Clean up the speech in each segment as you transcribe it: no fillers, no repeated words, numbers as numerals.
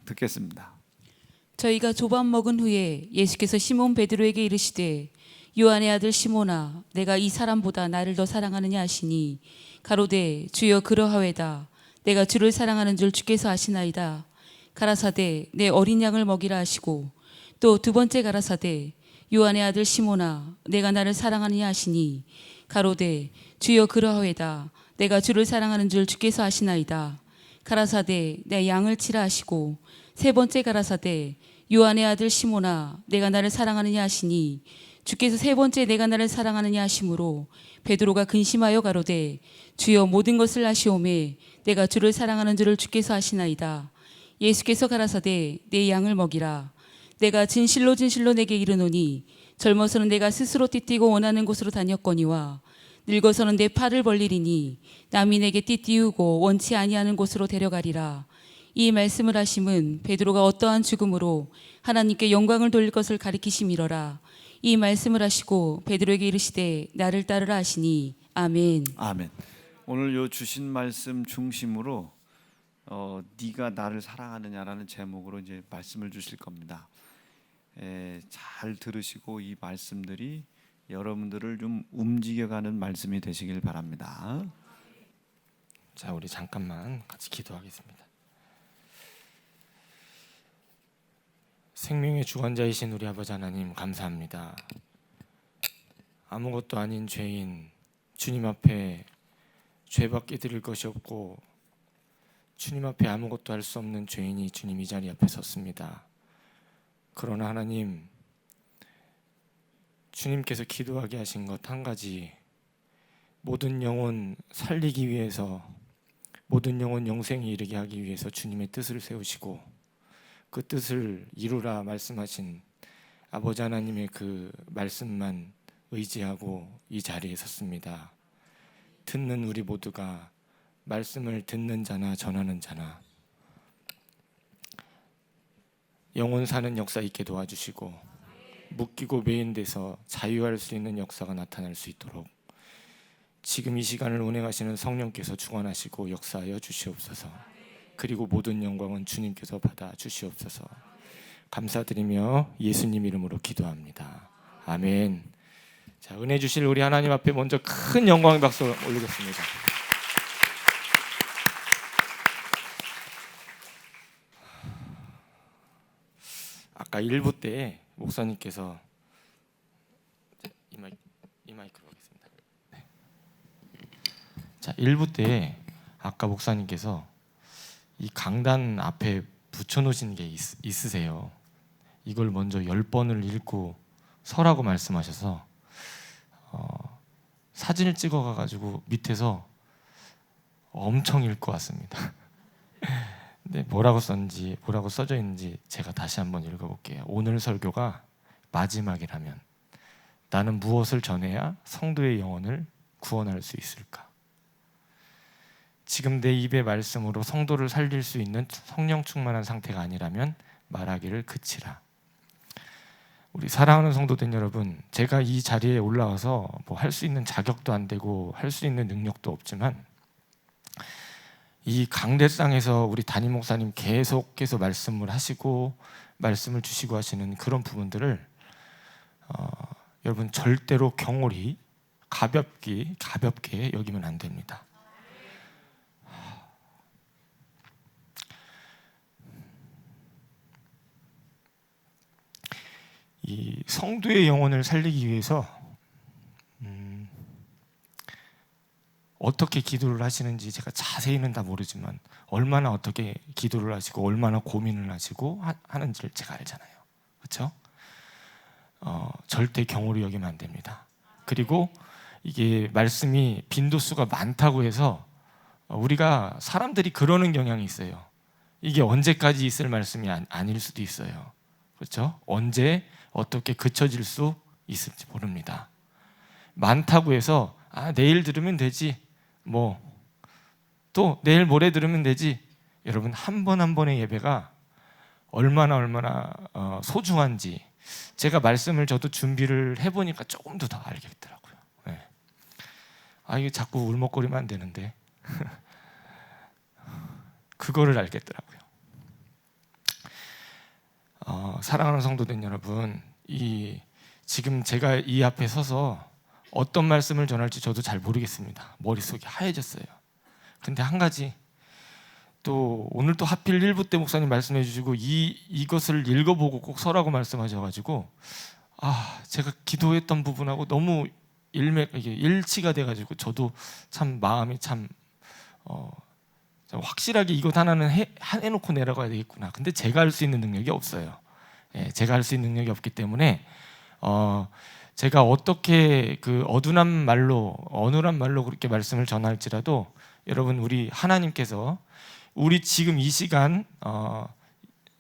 듣겠습니다. 저희가 조반 먹은 후에 예수께서 시몬 베드로에게 이르시되 요한의 아들 시몬아 내가 이 사람보다 나를 더 사랑하느냐 하시니 가로되 주여 그러하외다. 내가 주를 사랑하는 줄 주께서 아시나이다. 가라사대 내 어린 양을 먹이라 하시고 또 두 번째 가라사대 요한의 아들 시몬아 내가 나를 사랑하느냐 하시니 가로되 주여 그러하외다. 내가 주를 사랑하는 줄 주께서 아시나이다. 가라사대 내 양을 치라 하시고 세 번째 가라사대 요한의 아들 시몬아 내가 나를 사랑하느냐 하시니 주께서 세 번째 내가 나를 사랑하느냐 하심으로 베드로가 근심하여 가로되 주여 모든 것을 아시오매 내가 주를 사랑하는 줄을 주께서 아시나이다. 예수께서 가라사대 내 양을 먹이라. 내가 진실로 진실로 내게 이르노니 젊어서는 내가 스스로 띠띠고 원하는 곳으로 다녔거니와 늙어서는 내 팔을 벌리리니 남이 내게 띠띠우고 원치 아니하는 곳으로 데려가리라. 이 말씀을 하심은 베드로가 어떠한 죽음으로 하나님께 영광을 돌릴 것을 가리키심이러라. 이 말씀을 하시고 베드로에게 이르시되 나를 따르라 하시니 아멘. 아멘. 오늘 요 주신 말씀 중심으로 네가 나를 사랑하느냐라는 제목으로 이제 말씀을 주실 겁니다. 잘 들으시고 이 말씀들이 여러분들을 좀 움직여가는 말씀이 되시길 바랍니다. 자, 우리 잠깐만 같이 기도하겠습니다. 생명의 주관자이신 우리 아버지 하나님 감사합니다. 아무것도 아닌 죄인 주님 앞에 죄밖에 드릴 것이 없고 주님 앞에 아무것도 할 수 없는 죄인이 주님 이 자리 앞에 섰습니다. 그러나 하나님, 주님께서 기도하게 하신 것 한 가지, 모든 영혼 살리기 위해서, 모든 영혼 영생에 이르게 하기 위해서 주님의 뜻을 세우시고 그 뜻을 이루라 말씀하신 아버지 하나님의 그 말씀만 의지하고 이 자리에 섰습니다. 듣는 우리 모두가 말씀을 듣는 자나 전하는 자나 영혼 사는 역사 있게 도와주시고 묶이고 매인 데서 자유할 수 있는 역사가 나타날 수 있도록 지금 이 시간을 운행하시는 성령께서 주관하시고 역사하여 주시옵소서. 그리고 모든 영광은 주님께서 받아 주시옵소서. 감사드리며 예수님 이름으로 기도합니다. 아멘. 자, 은혜 주실 우리 하나님 앞에 먼저 큰 영광의 박수 올리겠습니다. 아까 1부 때 목사님께서 이 마이크로 하겠습니다. 네. 자, 1부 때 아까 목사님께서 이 강단 앞에 붙여놓으신 게 있으세요. 이걸 먼저 10번을 읽고 서라고 말씀하셔서 사진을 찍어가지고 밑에서 엄청 읽고 왔습니다. 근데 뭐라고 써져 있는지 제가 다시 한번 읽어볼게요. 오늘 설교가 마지막이라면 나는 무엇을 전해야 성도의 영혼을 구원할 수 있을까? 지금 내 입의 말씀으로 성도를 살릴 수 있는 성령 충만한 상태가 아니라면 말하기를 그치라. 우리 사랑하는 성도들 여러분, 제가 이 자리에 올라와서 뭐 할 수 있는 자격도 안 되고 할 수 있는 능력도 없지만 이 강대상에서 우리 담임 목사님 계속해서 말씀을 하시고 말씀을 주시고 하시는 그런 부분들을 여러분 절대로 경홀히 가볍게 여기면 안 됩니다. 이 성도의 영혼을 살리기 위해서 어떻게 기도를 하시는지 제가 자세히는 다 모르지만 얼마나 어떻게 기도를 하시고 얼마나 고민을 하시고 하는지를 제가 알잖아요. 그렇죠? 절대 경홀히 여기면 안 됩니다. 그리고 이게 말씀이 빈도수가 많다고 해서 우리가 사람들이 그러는 경향이 있어요. 이게 언제까지 있을 말씀이 아닐 수도 있어요. 그렇죠? 언제 어떻게 그쳐질 수 있을지 모릅니다. 많다고 해서 내일 들으면 되지, 또 내일 모레 들으면 되지. 여러분 한 번 한 번의 예배가 얼마나 소중한지 제가 말씀을 저도 준비를 해보니까 조금 더 알겠더라고요. 네. 이게 자꾸 울먹거리면 안 되는데 그거를 알겠더라고요. 사랑하는 성도들 여러분, 지금 제가 이 앞에 서서 어떤 말씀을 전할지 저도 잘 모르겠습니다. 머릿속이 하얘졌어요. 근데 한 가지, 또 오늘 또 하필 1부 때 목사님 말씀해 주시고 이것을 읽어보고 꼭 서라고 말씀하셔가지고 제가 기도했던 부분하고 너무 이게 일치가 돼가지고 저도 참 마음이 참 확실하게 이것 하나는 해놓고 내려가야 되겠구나. 근데 제가 할 수 있는 능력이 없어요. 제가 할 수 있는 능력이 없기 때문에 제가 어떻게 그 어눌한 말로 그렇게 말씀을 전할지라도 여러분, 우리 하나님께서 우리 지금 이 시간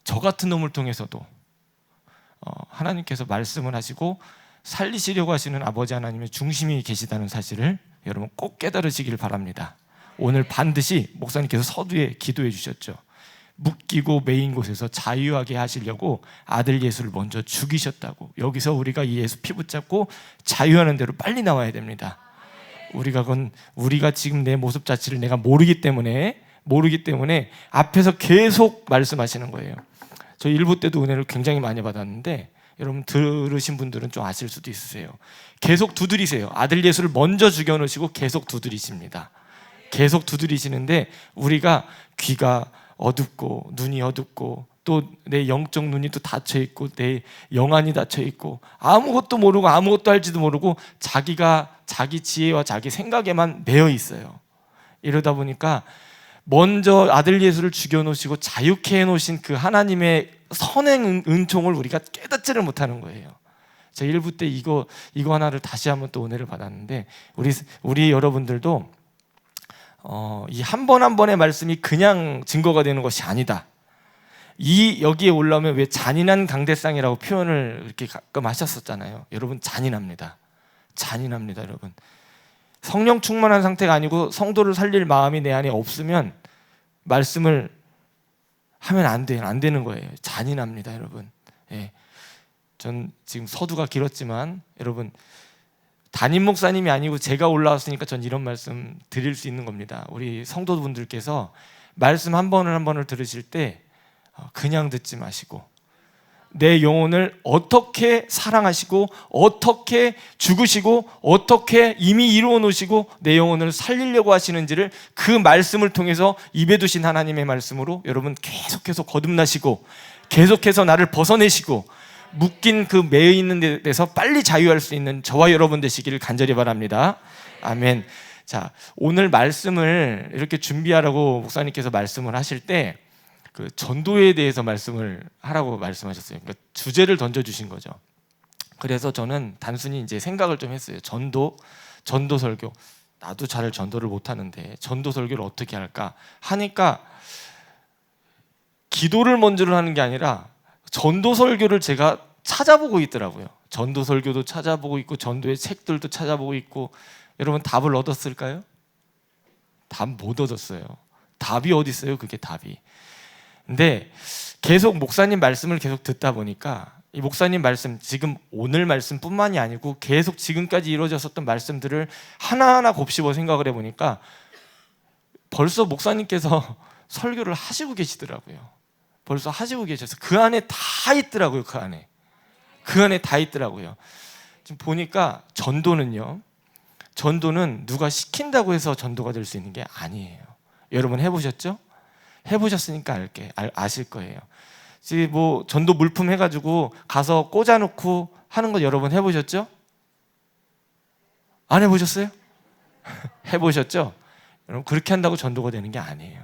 저 같은 놈을 통해서도 하나님께서 말씀을 하시고 살리시려고 하시는 아버지 하나님의 중심이 계시다는 사실을 여러분 꼭 깨달으시길 바랍니다. 오늘 반드시 목사님께서 서두에 기도해 주셨죠. 묶이고 매인 곳에서 자유하게 하시려고 아들 예수를 먼저 죽이셨다고. 여기서 우리가 이 예수 피 붙잡고 자유하는 대로 빨리 나와야 됩니다. 우리가 지금 내 모습 자체를 내가 모르기 때문에 앞에서 계속 말씀하시는 거예요. 저 1부 때도 은혜를 굉장히 많이 받았는데 여러분 들으신 분들은 좀 아실 수도 있으세요. 계속 두드리세요. 아들 예수를 먼저 죽여놓으시고 계속 두드리십니다. 계속 두드리시는데 우리가 귀가 어둡고 눈이 어둡고 또 내 영적 눈이 또 닫혀 있고 내 영안이 닫혀 있고 아무것도 모르고 아무것도 할지도 모르고 자기 지혜와 자기 생각에만 매여 있어요. 이러다 보니까 먼저 아들 예수를 죽여놓으시고 자유케 해놓으신 그 하나님의 선행 은총을 우리가 깨닫지를 못하는 거예요. 제가 1부 때 이거 하나를 다시 한번 또 은혜를 받았는데 우리 여러분들도 이 한 번 한 번의 말씀이 그냥 증거가 되는 것이 아니다. 여기에 올라오면 왜 잔인한 강대상이라고 표현을 이렇게 가끔 하셨었잖아요. 여러분 잔인합니다. 여러분. 성령 충만한 상태가 아니고 성도를 살릴 마음이 내 안에 없으면 말씀을 하면 안 되는 거예요. 잔인합니다, 여러분. 전 지금 서두가 길었지만 여러분, 담임 목사님이 아니고 제가 올라왔으니까 전 이런 말씀 드릴 수 있는 겁니다. 우리 성도분들께서 말씀 한 번을 들으실 때 그냥 듣지 마시고 내 영혼을 어떻게 사랑하시고 어떻게 죽으시고 어떻게 이미 이루어 놓으시고 내 영혼을 살리려고 하시는지를 그 말씀을 통해서 입에 두신 하나님의 말씀으로 여러분 계속해서 거듭나시고 계속해서 나를 벗어내시고 묶인 그 매여 있는 데서 빨리 자유할 수 있는 저와 여러분 되시기를 간절히 바랍니다. 아멘. 자, 오늘 말씀을 이렇게 준비하라고 목사님께서 말씀을 하실 때 그 전도에 대해서 말씀을 하라고 말씀하셨어요. 그러니까 주제를 던져주신 거죠. 그래서 저는 단순히 이제 생각을 좀 했어요. 전도 설교. 나도 잘 전도를 못 하는데 전도 설교를 어떻게 할까 하니까 기도를 먼저로 하는 게 아니라 전도 설교를 제가 찾아보고 있더라고요. 전도 설교도 찾아보고 있고 전도의 책들도 찾아보고 있고. 여러분 답을 얻었을까요? 답 못 얻었어요. 답이 어디 있어요? 그게 답이. 근데 계속 목사님 말씀을 계속 듣다 보니까 이 목사님 말씀, 지금 오늘 말씀뿐만이 아니고 계속 지금까지 이루어졌었던 말씀들을 하나하나 곱씹어 생각을 해보니까 벌써 목사님께서 설교를 하시고 계시더라고요. 벌써 하시고 계셔서 그 안에 다 있더라고요. 그 안에 다 있더라고요. 지금 보니까 전도는 누가 시킨다고 해서 전도가 될 수 있는 게 아니에요. 여러분 해보셨죠? 해보셨으니까 아실 거예요. 지금 뭐 전도 물품 해가지고 가서 꽂아놓고 하는 거 여러분 해보셨죠? 안 해보셨어요? 해보셨죠? 여러분 그렇게 한다고 전도가 되는 게 아니에요.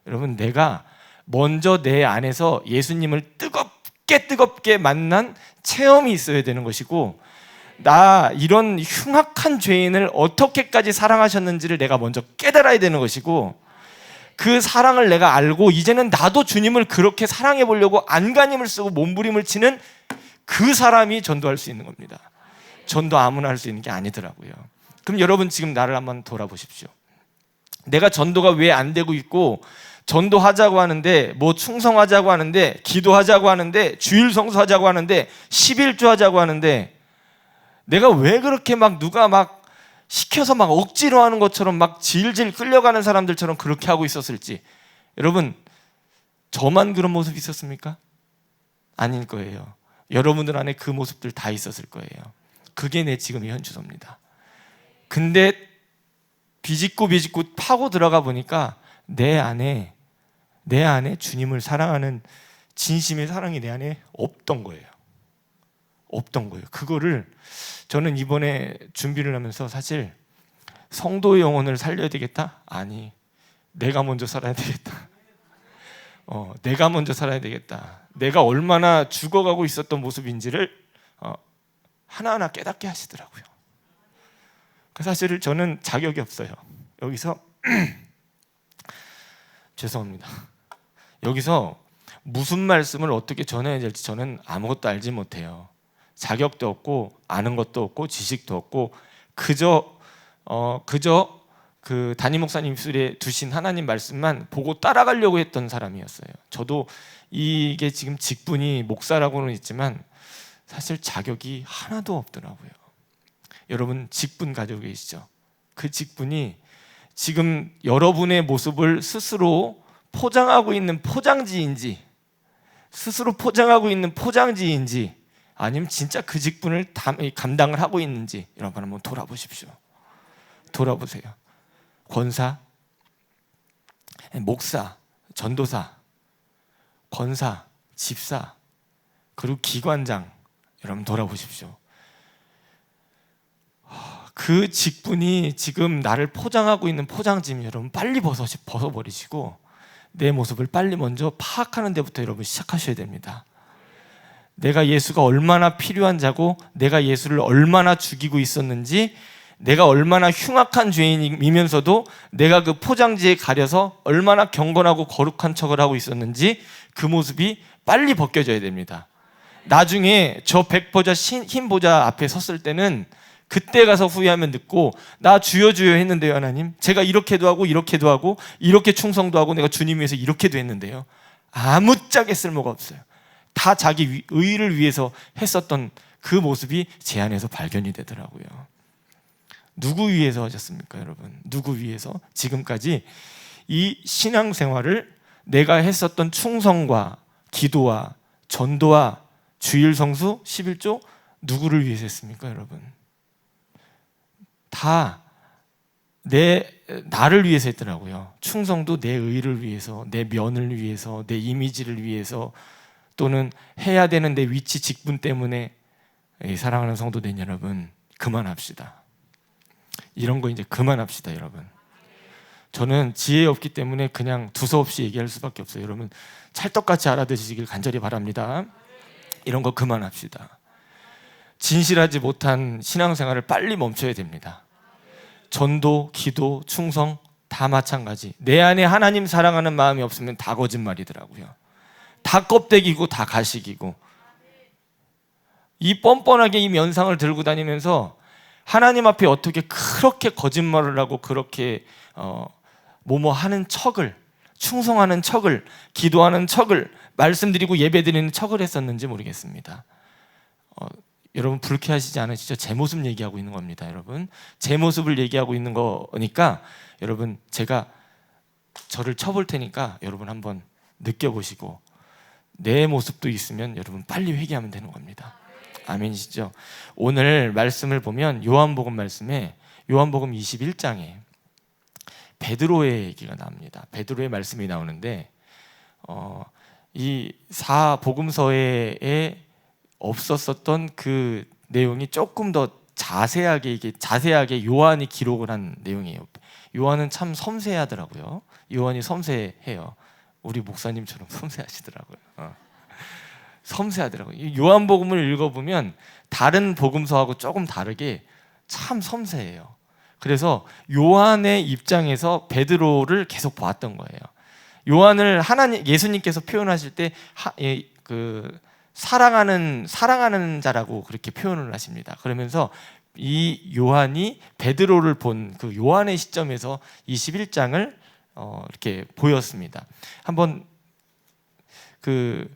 여러분 내가 먼저 내 안에서 예수님을 뜨겁게 만난 체험이 있어야 되는 것이고 나 이런 흉악한 죄인을 어떻게까지 사랑하셨는지를 내가 먼저 깨달아야 되는 것이고 그 사랑을 내가 알고 이제는 나도 주님을 그렇게 사랑해 보려고 안간힘을 쓰고 몸부림을 치는 그 사람이 전도할 수 있는 겁니다. 전도 아무나 할 수 있는 게 아니더라고요. 그럼 여러분 지금 나를 한번 돌아보십시오. 내가 전도가 왜 안 되고 있고 전도하자고 하는데 뭐 충성하자고 하는데 기도하자고 하는데 주일 성수하자고 하는데 11조 하자고 하는데 내가 왜 그렇게 막 누가 막 시켜서 막 억지로 하는 것처럼 막 질질 끌려가는 사람들처럼 그렇게 하고 있었을지. 여러분 저만 그런 모습이 있었습니까? 아닐 거예요. 여러분들 안에 그 모습들 다 있었을 거예요. 그게 내 지금의 현주소입니다. 근데 비집고 파고 들어가 보니까 내 안에 주님을 사랑하는 진심의 사랑이 내 안에 없던 거예요. 그거를 저는 이번에 준비를 하면서 사실 성도의 영혼을 살려야 되겠다? 아니, 내가 먼저 살아야 되겠다. 내가 먼저 살아야 되겠다. 내가 얼마나 죽어가고 있었던 모습인지를 하나하나 깨닫게 하시더라고요. 사실 저는 자격이 없어요. 여기서 죄송합니다. 여기서 무슨 말씀을 어떻게 전해야 될지 저는 아무것도 알지 못해요. 자격도 없고 아는 것도 없고 지식도 없고 그저 그 담임 목사님 입술에 두신 하나님 말씀만 보고 따라가려고 했던 사람이었어요. 저도 이게 지금 직분이 목사라고는 있지만 사실 자격이 하나도 없더라고요. 여러분 직분 가지고 계시죠? 그 직분이 지금 여러분의 모습을 스스로 포장하고 있는 포장지인지 아니면 진짜 그 직분을 감당을 하고 있는지 여러분 한번 돌아보십시오. 돌아보세요. 권사, 목사, 전도사, 권사, 집사, 그리고 기관장, 여러분 돌아보십시오. 그 직분이 지금 나를 포장하고 있는 포장지면 여러분 빨리 벗어버리시고 내 모습을 빨리 먼저 파악하는 데부터 여러분 시작하셔야 됩니다. 내가 예수가 얼마나 필요한 자고 내가 예수를 얼마나 죽이고 있었는지, 내가 얼마나 흉악한 죄인이면서도 내가 그 포장지에 가려서 얼마나 경건하고 거룩한 척을 하고 있었는지 그 모습이 빨리 벗겨져야 됩니다. 나중에 저 백보자 흰 보자 앞에 섰을 때는 그때 가서 후회하면 늦고, 나 주여 주여 했는데요 하나님, 제가 이렇게도 하고 이렇게도 하고 이렇게 충성도 하고 내가 주님 위해서 이렇게도 했는데요, 아무짝에 쓸모가 없어요. 다 자기 의를 위해서 했었던 그 모습이 제 안에서 발견이 되더라고요. 누구 위해서 하셨습니까 여러분? 누구 위해서? 지금까지 이 신앙생활을 내가 했었던 충성과 기도와 전도와 주일 성수 11조 누구를 위해서 했습니까 여러분? 다 나를 위해서 했더라고요. 충성도 내 의를 위해서, 내 면을 위해서, 내 이미지를 위해서, 또는 해야 되는 내 위치 직분 때문에. 사랑하는 성도된 여러분, 그만합시다. 이런 거 이제 그만합시다 여러분. 저는 지혜 없기 때문에 그냥 두서없이 얘기할 수밖에 없어요. 여러분 찰떡같이 알아들으시길 간절히 바랍니다. 이런 거 그만합시다. 진실하지 못한 신앙생활을 빨리 멈춰야 됩니다. 전도, 기도, 충성 다 마찬가지. 내 안에 하나님 사랑하는 마음이 없으면 다 거짓말이더라고요. 다 껍데기고 다 가식이고, 이 뻔뻔하게 이 면상을 들고 다니면서 하나님 앞에 어떻게 그렇게 거짓말을 하고 그렇게 하는 척을, 충성하는 척을, 기도하는 척을, 말씀드리고 예배드리는 척을 했었는지 모르겠습니다. 여러분 불쾌하시지 않으시죠? 제 모습 얘기하고 있는 겁니다. 여러분 제 모습을 얘기하고 있는 거니까 여러분 제가 저를 쳐볼 테니까 여러분 한번 느껴보시고 내 모습도 있으면 여러분 빨리 회개하면 되는 겁니다. 아멘이시죠? 오늘 말씀을 보면 요한복음 말씀에, 요한복음 21장에 베드로의 얘기가 나옵니다. 베드로의 말씀이 나오는데 이 복음서에 없었었던 그 내용이 조금 더 자세하게 요한이 기록을 한 내용이에요. 요한은 참 섬세하더라고요. 요한이 섬세해요. 우리 목사님처럼 섬세하시더라고요. 섬세하더라고요. 요한복음을 읽어보면 다른 복음서하고 조금 다르게 참 섬세해요. 그래서 요한의 입장에서 베드로를 계속 보았던 거예요. 요한을 예수님께서 표현하실 때 사랑하는 자라고 그렇게 표현을 하십니다. 그러면서 이 요한이 베드로를 본 그 요한의 시점에서 21장을 이렇게 보였습니다. 한번 그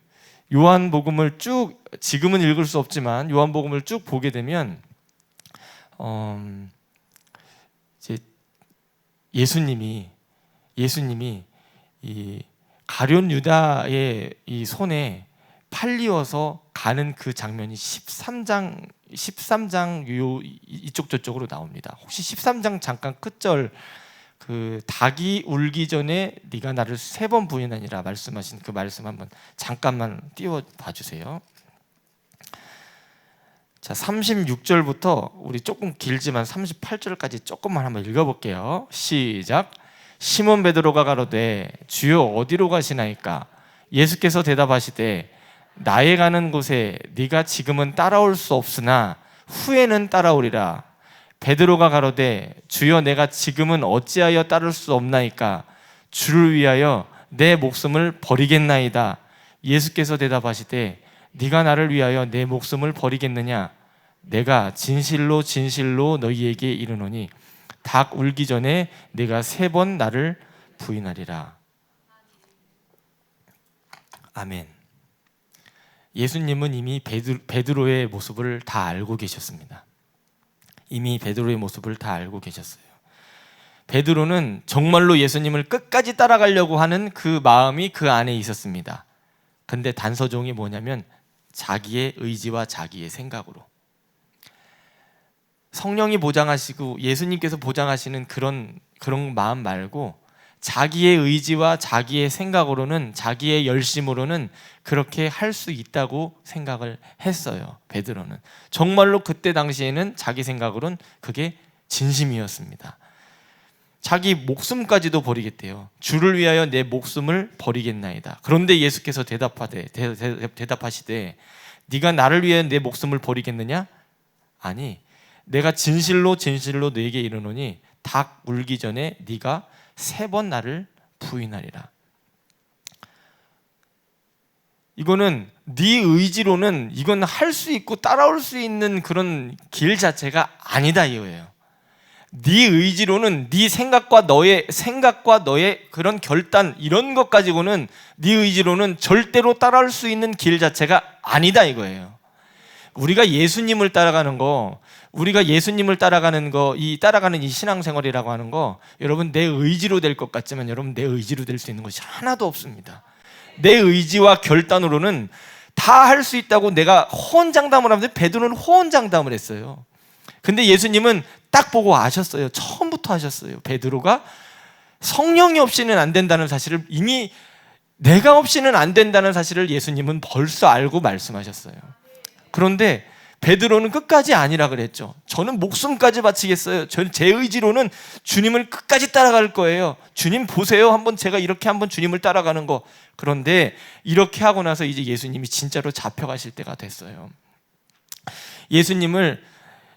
요한복음을 쭉, 지금은 읽을 수 없지만 요한복음을 쭉 보게 되면 이제 예수님이 이 가룟 유다의 이 손에 팔리어서 가는 그 장면이 13장 이쪽 저쪽으로 나옵니다. 혹시 13장 잠깐 끝절 그 닭이 울기 전에 네가 나를 3번 부인하니라 말씀하신 그 말씀 한번 잠깐만 띄워 봐주세요. 자, 36절부터 우리 조금 길지만 38절까지 조금만 한번 읽어볼게요. 시작. 시몬 베드로가 가로되 주여 어디로 가시나이까? 예수께서 대답하시되 나의 가는 곳에 네가 지금은 따라올 수 없으나 후에는 따라오리라. 베드로가 가로되 주여 내가 지금은 어찌하여 따를 수 없나이까? 주를 위하여 내 목숨을 버리겠나이다. 예수께서 대답하시되 네가 나를 위하여 내 목숨을 버리겠느냐? 내가 진실로 진실로 너희에게 이르노니 닭 울기 전에 네가 3번 나를 부인하리라. 아멘. 예수님은 이미 베드로의 모습을 다 알고 계셨습니다. 이미 베드로의 모습을 다 알고 계셨어요. 베드로는 정말로 예수님을 끝까지 따라가려고 하는 그 마음이 그 안에 있었습니다. 근데 단서종이 뭐냐면 자기의 의지와 자기의 생각으로. 성령이 보장하시고 예수님께서 보장하시는 그런 마음 말고 자기의 의지와 자기의 생각으로는, 자기의 열심으로는 그렇게 할 수 있다고 생각을 했어요. 베드로는 정말로 그때 당시에는 자기 생각으로는 그게 진심이었습니다. 자기 목숨까지도 버리겠대요. 주를 위하여 내 목숨을 버리겠나이다. 그런데 예수께서 대답하시되 네가 나를 위해 내 목숨을 버리겠느냐? 아니, 내가 진실로 진실로 너에게 이르노니 닭 울기 전에 네가 3번 나를 부인하리라. 이거는 네 의지로는 이건 할 수 있고 따라올 수 있는 그런 길 자체가 아니다 이거예요. 네 의지로는 네 생각과 너의 그런 결단 이런 것 가지고는 네 의지로는 절대로 따라올 수 있는 길 자체가 아니다 이거예요. 우리가 예수님을 따라가는 거, 이 따라가는 이 신앙생활이라고 하는 거, 여러분 내 의지로 될 것 같지만 여러분 내 의지로 될 수 있는 것이 하나도 없습니다. 내 의지와 결단으로는 다 할 수 있다고 내가 호언장담을 하는데 베드로는 호언장담을 했어요. 근데 예수님은 딱 보고 아셨어요. 처음부터 아셨어요. 베드로가 성령이 없이는 안 된다는 사실을 이미 내가 없이는 안 된다는 사실을 예수님은 벌써 알고 말씀하셨어요. 그런데 베드로는 끝까지 아니라 그랬죠. 저는 목숨까지 바치겠어요. 제 의지로는 주님을 끝까지 따라갈 거예요. 주님 보세요. 제가 이렇게 한번 주님을 따라가는 거. 그런데 이렇게 하고 나서 이제 예수님이 진짜로 잡혀가실 때가 됐어요. 예수님을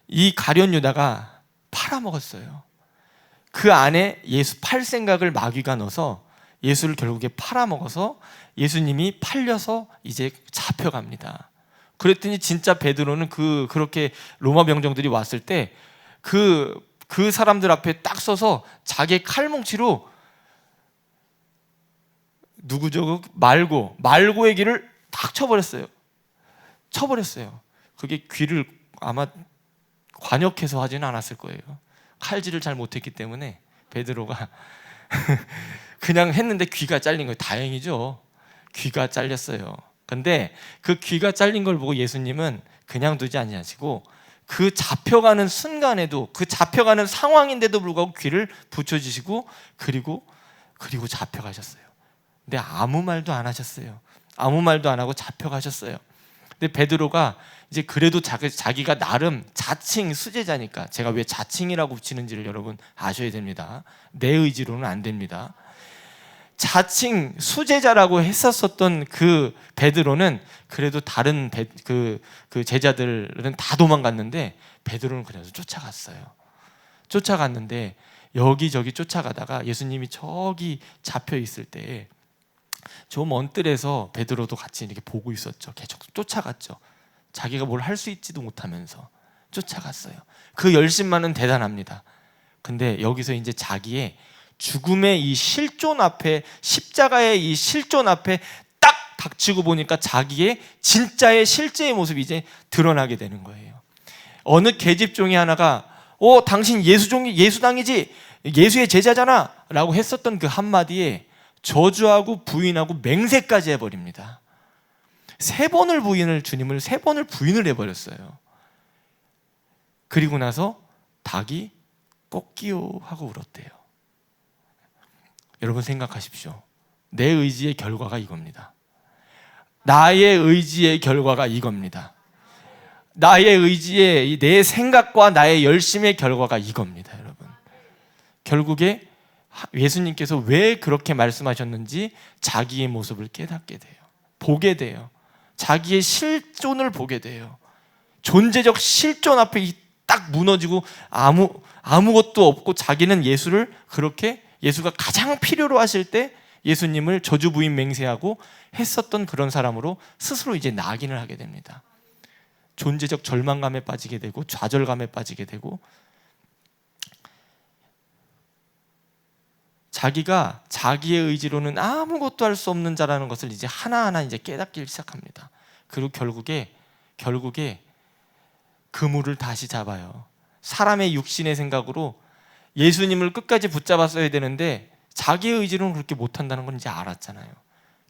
이 가룟 유다가 팔아먹었어요. 그 안에 예수 팔 생각을 마귀가 넣어서 예수를 결국에 팔아먹어서 예수님이 팔려서 이제 잡혀갑니다. 그랬더니 진짜 베드로는 그렇게 로마 병정들이 왔을 때 그 사람들 앞에 딱 서서 자기의 칼뭉치로 누구죠? 말고의 귀를 딱 쳐버렸어요. 그게 귀를 아마 관역해서 하지는 않았을 거예요. 칼질을 잘 못했기 때문에 베드로가 그냥 했는데 귀가 잘린 거예요. 다행이죠. 귀가 잘렸어요. 근데 그 귀가 잘린 걸 보고 예수님은 그냥 두지 아니하시고 그 잡혀가는 순간에도, 그 잡혀가는 상황인데도 불구하고 귀를 붙여주시고 그리고 잡혀가셨어요. 근데 아무 말도 안 하셨어요. 아무 말도 안 하고 잡혀가셨어요. 근데 베드로가 이제 그래도 자기가 나름 자칭 수제자니까, 제가 왜 자칭이라고 붙이는지를 여러분 아셔야 됩니다. 내 의지로는 안 됩니다. 자칭 수제자라고 했었던 그 베드로는 그래도 다른 그 제자들은 다 도망갔는데 베드로는 그래서 쫓아갔는데 여기저기 쫓아가다가 예수님이 저기 잡혀 있을 때 저 먼 뜰에서 베드로도 같이 이렇게 보고 있었죠. 계속 쫓아갔죠. 자기가 뭘 할 수 있지도 못하면서 쫓아갔어요. 그 열심만은 대단합니다. 근데 여기서 이제 자기의 죽음의 이 실존 앞에, 십자가의 이 실존 앞에 딱 닥치고 보니까 자기의 진짜의 실제의 모습이 이제 드러나게 되는 거예요. 어느 계집종이 하나가 당신 예수당이지, 예수의 제자잖아 라고 했었던 그 한마디에 저주하고 부인하고 맹세까지 해버립니다. 주님을 세 번을 부인을 해버렸어요. 그리고 나서 닭이 꺾기요 하고 울었대요. 여러분 생각하십시오. 내 의지의 결과가 이겁니다. 나의 의지의 결과가 이겁니다. 나의 의지의 내 생각과 나의 열심의 결과가 이겁니다, 여러분. 결국에 예수님께서 왜 그렇게 말씀하셨는지 자기의 모습을 깨닫게 돼요. 보게 돼요. 자기의 실존을 보게 돼요. 존재적 실존 앞에 딱 무너지고 아무것도 없고 자기는 예수가 가장 필요로 하실 때 예수님을 저주부인 맹세하고 했었던 그런 사람으로 스스로 이제 낙인을 하게 됩니다. 존재적 절망감에 빠지게 되고 좌절감에 빠지게 되고 자기가 자기의 의지로는 아무것도 할 수 없는 자라는 것을 이제 하나하나 이제 깨닫기 시작합니다. 그리고 결국에 그물을 다시 잡아요. 사람의 육신의 생각으로 예수님을 끝까지 붙잡았어야 되는데 자기의 의지로는 그렇게 못한다는 건 이제 알았잖아요.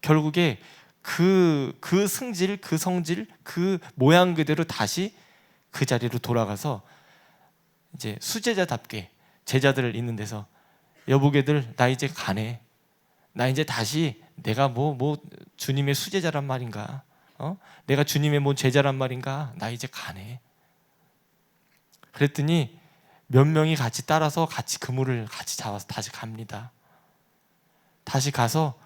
결국에 그 성질, 그 모양 그대로 다시 그 자리로 돌아가서 이제 수제자답게 제자들을 있는 데서 여보게들 나 이제 가네. 나 이제 다시 내가 뭐 주님의 수제자란 말인가? 내가 주님의 뭐 제자란 말인가? 나 이제 가네. 그랬더니 몇 명이 같이 따라서 같이 그물을 같이 잡아서 다시 갑니다. 다시 가서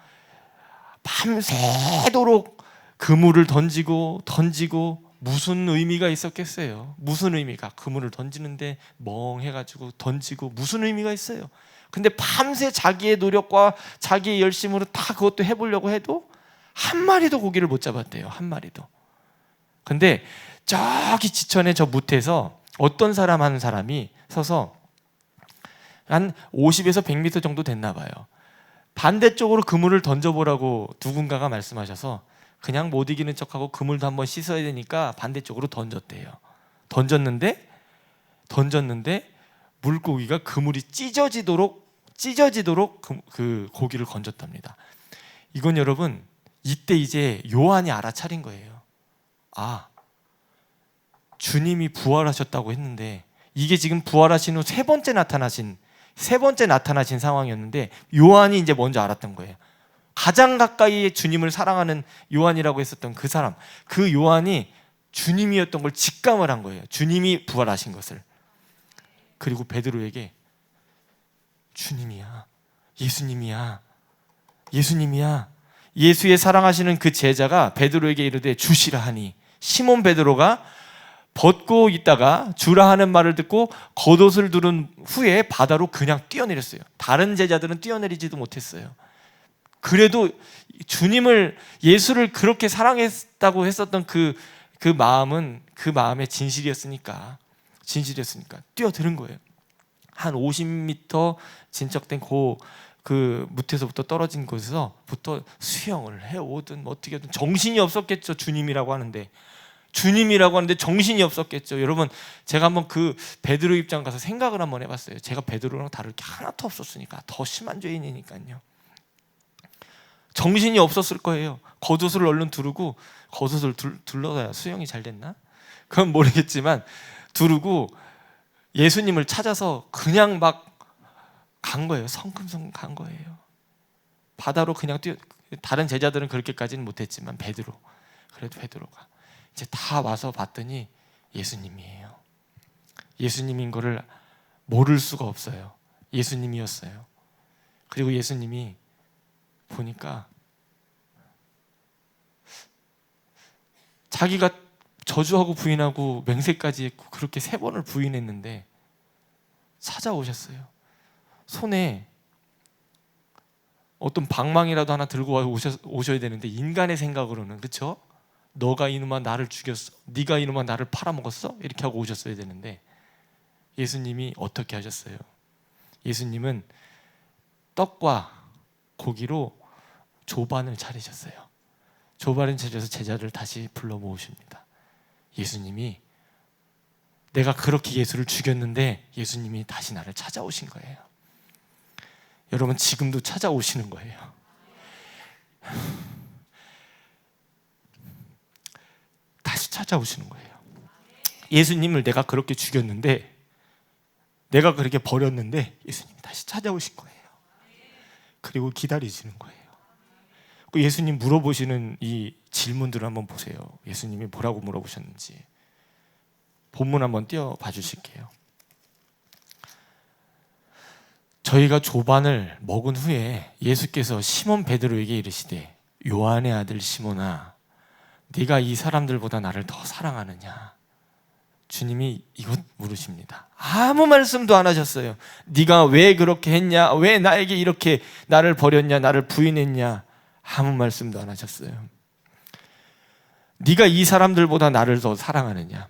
밤새도록 그물을 던지고 무슨 의미가 있었겠어요? 무슨 의미가? 그물을 던지는데 멍해가지고 던지고 무슨 의미가 있어요? 근데 밤새 자기의 노력과 자기의 열심으로 다 그것도 해보려고 해도 한 마리도 고기를 못 잡았대요. 한 마리도. 근데 저기 지천에 저 무태에서 어떤 한 사람이 서서 한 50에서 100m 정도 됐나 봐요. 반대쪽으로 그물을 던져보라고 누군가가 말씀하셔서 그냥 못 이기는 척하고 그물도 한번 씻어야 되니까 반대쪽으로 던졌대요. 던졌는데 물고기가 그물이 찢어지도록 그 고기를 건졌답니다. 이건 여러분 이때 이제 요한이 알아차린 거예요. 아, 주님이 부활하셨다고 했는데 이게 지금 부활하신 후 세 번째 나타나신 상황이었는데 요한이 이제 먼저 알았던 거예요. 가장 가까이 주님을 사랑하는 요한이라고 했었던 그 사람, 그 요한이 주님이었던 걸 직감을 한 거예요. 주님이 부활하신 것을. 그리고 베드로에게 주님이야, 예수님이야. 예수의 사랑하시는 그 제자가 베드로에게 이르되 주시라 하니 시몬 베드로가 벗고 있다가 주라 하는 말을 듣고 겉옷을 두른 후에 바다로 그냥 뛰어내렸어요. 다른 제자들은 뛰어내리지도 못했어요. 그래도 예수를 그렇게 사랑했다고 했었던 그 마음의 진실이었으니까 뛰어드는 거예요. 한 50m 진척된 그 무태에서부터 떨어진 곳에서부터 수영을 해오든 어떻게든 정신이 없었겠죠. 주님이라고 하는데 정신이 없었겠죠. 여러분, 제가 한번 그 베드로 입장 가서 생각을 한번 해봤어요. 제가 베드로랑 다를 게 하나도 없었으니까, 더 심한 죄인이니까요. 정신이 없었을 거예요. 겉옷을 얼른 두르고, 겉옷을 둘러야 수영이 잘 됐나? 그건 모르겠지만 두르고 예수님을 찾아서 그냥 막 간 거예요. 성큼성큼 간 거예요. 바다로 그냥 다른 제자들은 그렇게까지는 못했지만 그래도 베드로가 이제 다 와서 봤더니 예수님이에요. 예수님인 거를 모를 수가 없어요. 예수님이었어요. 그리고 예수님이 보니까 자기가 저주하고 부인하고 맹세까지 했고 그렇게 3번을 부인했는데 찾아오셨어요. 손에 어떤 방망이라도 하나 들고 오셔야 되는데 인간의 생각으로는, 그렇죠? 너가 이놈아 나를 죽였어? 네가 이놈아 나를 팔아먹었어? 이렇게 하고 오셨어야 되는데 예수님이 어떻게 하셨어요? 예수님은 떡과 고기로 조반을 차리셨어요. 조반을 차려서 제자를 다시 불러 모으십니다. 예수님이 내가 그렇게 예수를 죽였는데 예수님이 다시 나를 찾아오신 거예요. 여러분, 지금도 찾아오시는 거예요. 찾아오시는 거예요. 예수님을 내가 그렇게 죽였는데, 내가 그렇게 버렸는데 예수님이 다시 찾아오신 거예요. 그리고 기다리시는 거예요. 그 예수님 물어보시는 이 질문들을 한번 보세요. 예수님이 뭐라고 물어보셨는지 본문 한번 띄워봐 주실게요. 저희가 조반을 먹은 후에 예수께서 시몬 베드로에게 이르시되 요한의 아들 시몬아, 네가 이 사람들보다 나를 더 사랑하느냐? 주님이 이것 물으십니다. 아무 말씀도 안 하셨어요. 네가 왜 그렇게 했냐? 왜 나에게 이렇게 나를 버렸냐? 나를 부인했냐? 아무 말씀도 안 하셨어요. 네가 이 사람들보다 나를 더 사랑하느냐?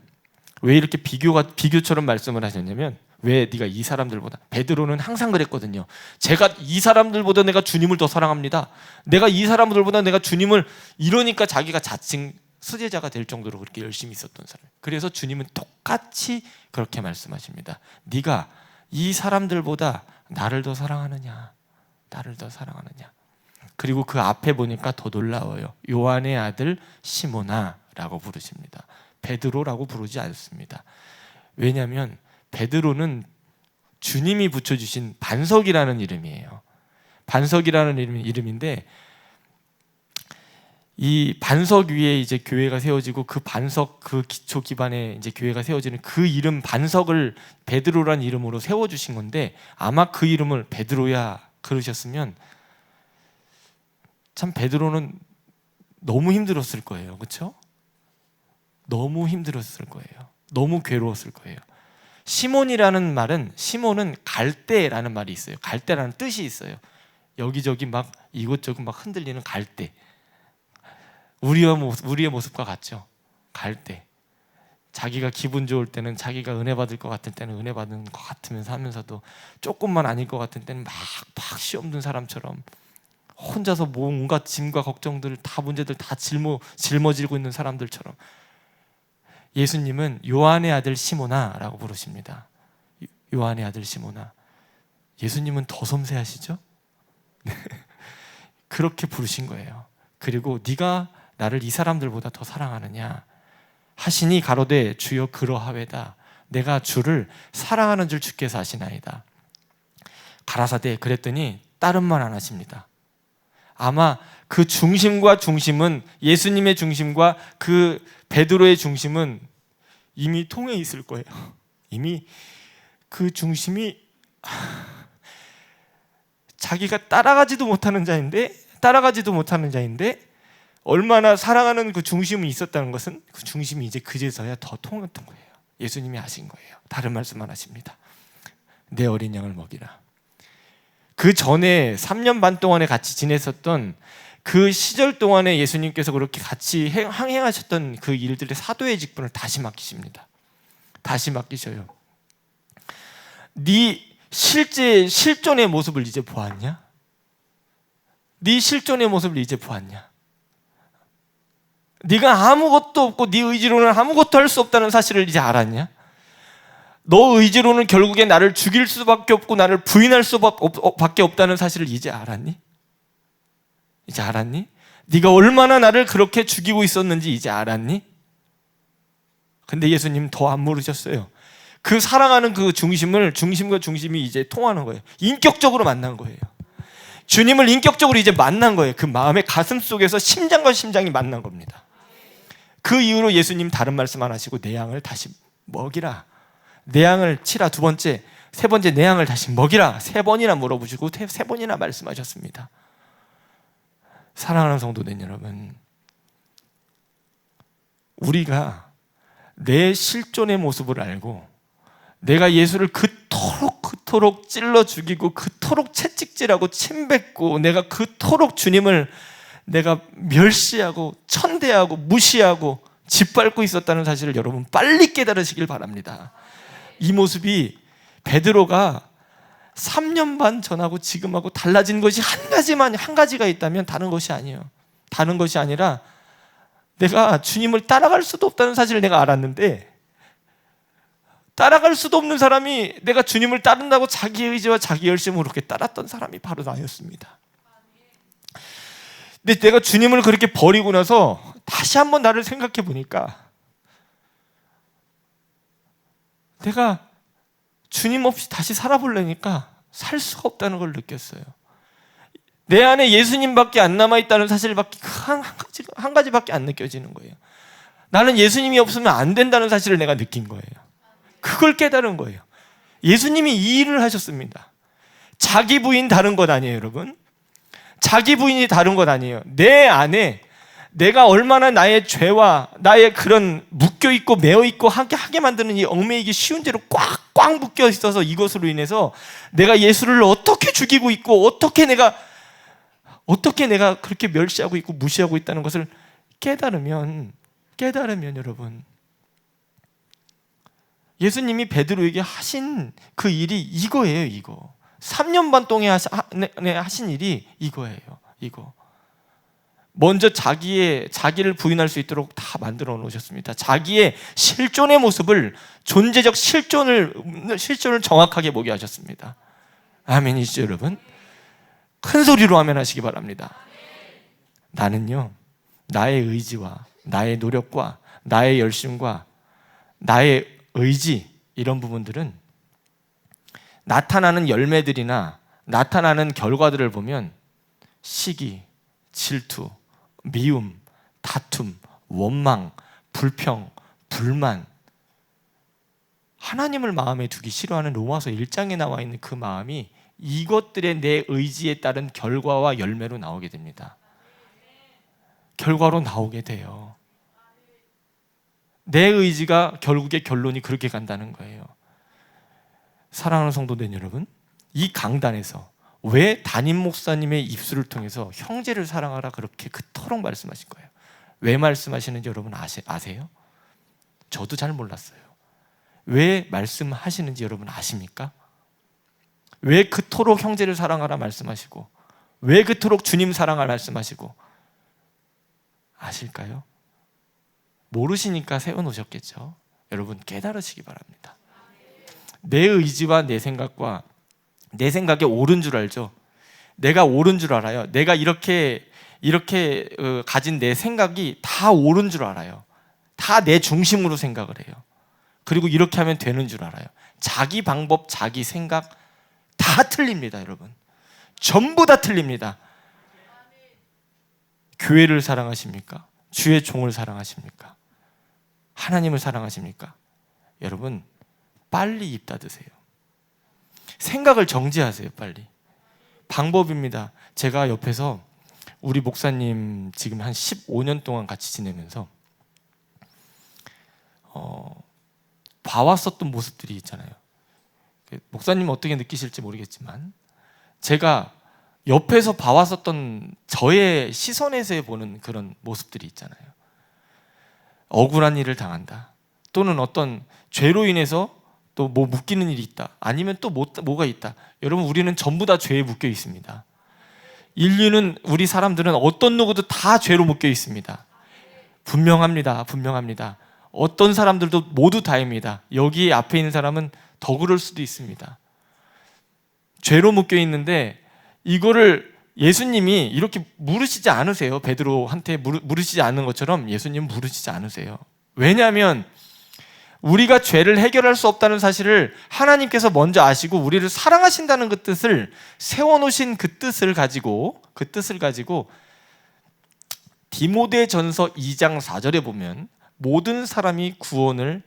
왜 이렇게 비교처럼 말씀을 하셨냐면, 왜 네가 이 사람들보다, 베드로는 항상 그랬거든요. 제가 이 사람들보다 내가 주님을 더 사랑합니다. 내가 이 사람들보다 내가 주님을, 이러니까 자기가 자칭 수제자가 될 정도로 그렇게 열심히 있었던 사람. 그래서 주님은 똑같이 그렇게 말씀하십니다. 네가 이 사람들보다 나를 더 사랑하느냐? 나를 더 사랑하느냐? 그리고 그 앞에 보니까 더 놀라워요. 요한의 아들 시몬아 라고 부르십니다. 베드로라고 부르지 않습니다. 왜냐하면 베드로는 주님이 붙여주신 반석이라는 이름이에요. 반석이라는 이름인데, 이 반석 위에 이제 교회가 세워지고, 그 반석, 그 기초 기반에 이제 교회가 세워지는 그 이름 반석을 베드로라는 이름으로 세워주신 건데, 아마 그 이름을 베드로야 그러셨으면 참 베드로는 너무 힘들었을 거예요. 그렇죠? 너무 힘들었을 거예요. 너무 괴로웠을 거예요. 시몬이라는 말은, 시몬은 갈대라는 말이 있어요. 갈대라는 뜻이 있어요. 여기저기 막 이곳저곳 막 흔들리는 갈대. 우리의 모습과 같죠. 갈대. 자기가 기분 좋을 때는, 자기가 은혜 받을 것 같을 때는 은혜 받는 것 같으면서 하면서도, 조금만 아닐 것 같은 때는 막 시험든 사람처럼 혼자서 온갖 짐과 걱정들, 다 문제들 다 짊어지고 있는 사람들처럼, 예수님은 요한의 아들 시몬아 라고 부르십니다. 요한의 아들 시몬아. 예수님은 더 섬세하시죠? 그렇게 부르신 거예요. 그리고 네가 나를 이 사람들보다 더 사랑하느냐 하시니 가로되 주여 그러하외다. 내가 주를 사랑하는 줄 주께서 아시나이다. 가라사대 그랬더니 다른 말 안 하십니다. 아마 그 중심과 중심은, 예수님의 중심과 그 베드로의 중심은 이미 통해 있을 거예요. 이미 그 중심이 자기가 따라가지도 못하는 자인데 얼마나 사랑하는 그 중심이 있었다는 것은, 그 중심이 이제 그제서야 더 통했던 거예요. 예수님이 아신 거예요. 다른 말씀 안 하십니다. 내 어린 양을 먹이라. 그 전에 3년 반 동안에 같이 지냈었던 그 시절 동안에 예수님께서 그렇게 같이 항행하셨던 그 일들의 사도의 직분을 다시 맡기십니다. 다시 맡기셔요. 네 실제 실존의 모습을 이제 보았냐? 네 실존의 모습을 이제 보았냐? 네가 아무것도 없고 네 의지로는 아무것도 할 수 없다는 사실을 이제 알았냐? 너 의지로는 결국에 나를 죽일 수밖에 없고 나를 부인할 수밖에 없다는 사실을 이제 알았니? 이제 알았니? 네가 얼마나 나를 그렇게 죽이고 있었는지 이제 알았니? 근데 예수님 더 안 물으셨어요. 그 사랑하는 그 중심과 중심이 이제 통하는 거예요. 인격적으로 만난 거예요. 주님을 인격적으로 이제 만난 거예요. 그 마음의 가슴 속에서 심장과 심장이 만난 겁니다. 그 이후로 예수님 다른 말씀 안 하시고 내 양을 다시 먹이라. 내 양을 치라. 두 번째, 세 번째 내 양을 다시 먹이라. 3번이나 물어보시고 3번이나 말씀하셨습니다. 사랑하는 성도들 여러분, 우리가 내 실존의 모습을 알고 내가 예수를 그토록 찔러 죽이고 그토록 채찍질하고 침뱉고 내가 그토록 주님을 내가 멸시하고 천대하고 무시하고 짓밟고 있었다는 사실을 여러분 빨리 깨달으시길 바랍니다. 이 모습이 베드로가 3년 반 전하고 지금하고 달라진 것이 한 가지가 있다면 다른 것이 아니에요. 다른 것이 아니라 내가 주님을 따라갈 수도 없다는 사실을 내가 알았는데, 따라갈 수도 없는 사람이 내가 주님을 따른다고 자기 의지와 자기 열심으로 그렇게 따랐던 사람이 바로 나였습니다. 근데 내가 주님을 그렇게 버리고 나서 다시 한번 나를 생각해 보니까 내가 주님 없이 다시 살아보려니까 살 수가 없다는 걸 느꼈어요. 내 안에 예수님밖에 안 남아있다는 사실밖에 한 가지밖에 안 느껴지는 거예요. 나는 예수님이 없으면 안 된다는 사실을 내가 느낀 거예요. 그걸 깨달은 거예요. 예수님이 이 일을 하셨습니다. 자기 부인 다른 것 아니에요, 여러분? 자기 부인이 다른 것 아니에요. 내 안에 내가 얼마나 나의 죄와 나의 그런 묶여있고 매어있고 하게 만드는 이 얽매이기 쉬운 죄로 꽉꽉 묶여 있어서 이것으로 인해서 내가 예수를 어떻게 죽이고 있고 어떻게 내가 그렇게 멸시하고 있고 무시하고 있다는 것을 깨달으면 여러분, 예수님이 베드로에게 하신 그 일이 이거예요. 이거 3년 반 동안 하신 일이 이거예요. 이거 먼저 자기를 부인할 수 있도록 다 만들어 놓으셨습니다. 자기의 실존의 모습을, 존재적 실존을 정확하게 보게 하셨습니다. 아멘이시죠, 여러분? 큰 소리로 아멘 하시기 바랍니다. 나는요, 나의 의지와 나의 노력과 나의 열심과 나의 의지, 이런 부분들은 나타나는 열매들이나 나타나는 결과들을 보면 시기, 질투, 미움, 다툼, 원망, 불평, 불만, 하나님을 마음에 두기 싫어하는 로마서 1장에 나와 있는 그 마음이 이것들의 내 의지에 따른 결과와 열매로 나오게 됩니다. 결과로 나오게 돼요. 내 의지가 결국에 결론이 그렇게 간다는 거예요. 사랑하는 성도들 여러분, 이 강단에서 왜 담임 목사님의 입술을 통해서 형제를 사랑하라 그렇게 그토록 말씀하신 거예요? 왜 말씀하시는지 여러분 아세요? 저도 잘 몰랐어요. 왜 말씀하시는지 여러분 아십니까? 왜 그토록 형제를 사랑하라 말씀하시고 왜 그토록 주님 사랑하라 말씀하시고 아실까요? 모르시니까 세워놓으셨겠죠. 여러분 깨달으시기 바랍니다. 내 의지와 내 생각과 내 생각이 옳은 줄 알죠. 내가 옳은 줄 알아요. 내가 이렇게 가진 내 생각이 다 옳은 줄 알아요. 다 내 중심으로 생각을 해요. 그리고 이렇게 하면 되는 줄 알아요. 자기 방법, 자기 생각 다 틀립니다, 여러분. 전부 다 틀립니다. 교회를 사랑하십니까? 주의 종을 사랑하십니까? 하나님을 사랑하십니까? 여러분, 빨리 입 닫으세요. 생각을 정지하세요, 빨리. 방법입니다. 제가 옆에서 우리 목사님 지금 한 15년 동안 같이 지내면서 봐왔었던 모습들이 있잖아요. 목사님은 어떻게 느끼실지 모르겠지만 제가 옆에서 봐왔었던 저의 시선에서 보는 그런 모습들이 있잖아요. 억울한 일을 당한다. 또는 어떤 죄로 인해서 또 뭐 묶이는 일이 있다. 아니면 또 뭐가 있다. 여러분, 우리는 전부 다 죄에 묶여 있습니다. 인류는, 우리 사람들은 어떤 누구도 다 죄로 묶여 있습니다. 분명합니다. 어떤 사람들도 모두 다입니다. 여기 앞에 있는 사람은 더 그럴 수도 있습니다. 죄로 묶여 있는데 이거를 예수님이 이렇게 물으시지 않으세요. 베드로한테 물으시지 않는 것처럼 예수님은 물으시지 않으세요. 왜냐하면 우리가 죄를 해결할 수 없다는 사실을 하나님께서 먼저 아시고 우리를 사랑하신다는 그 뜻을 세워놓으신 그 뜻을 가지고 디모데전서 2장 4절에 보면 모든 사람이 구원을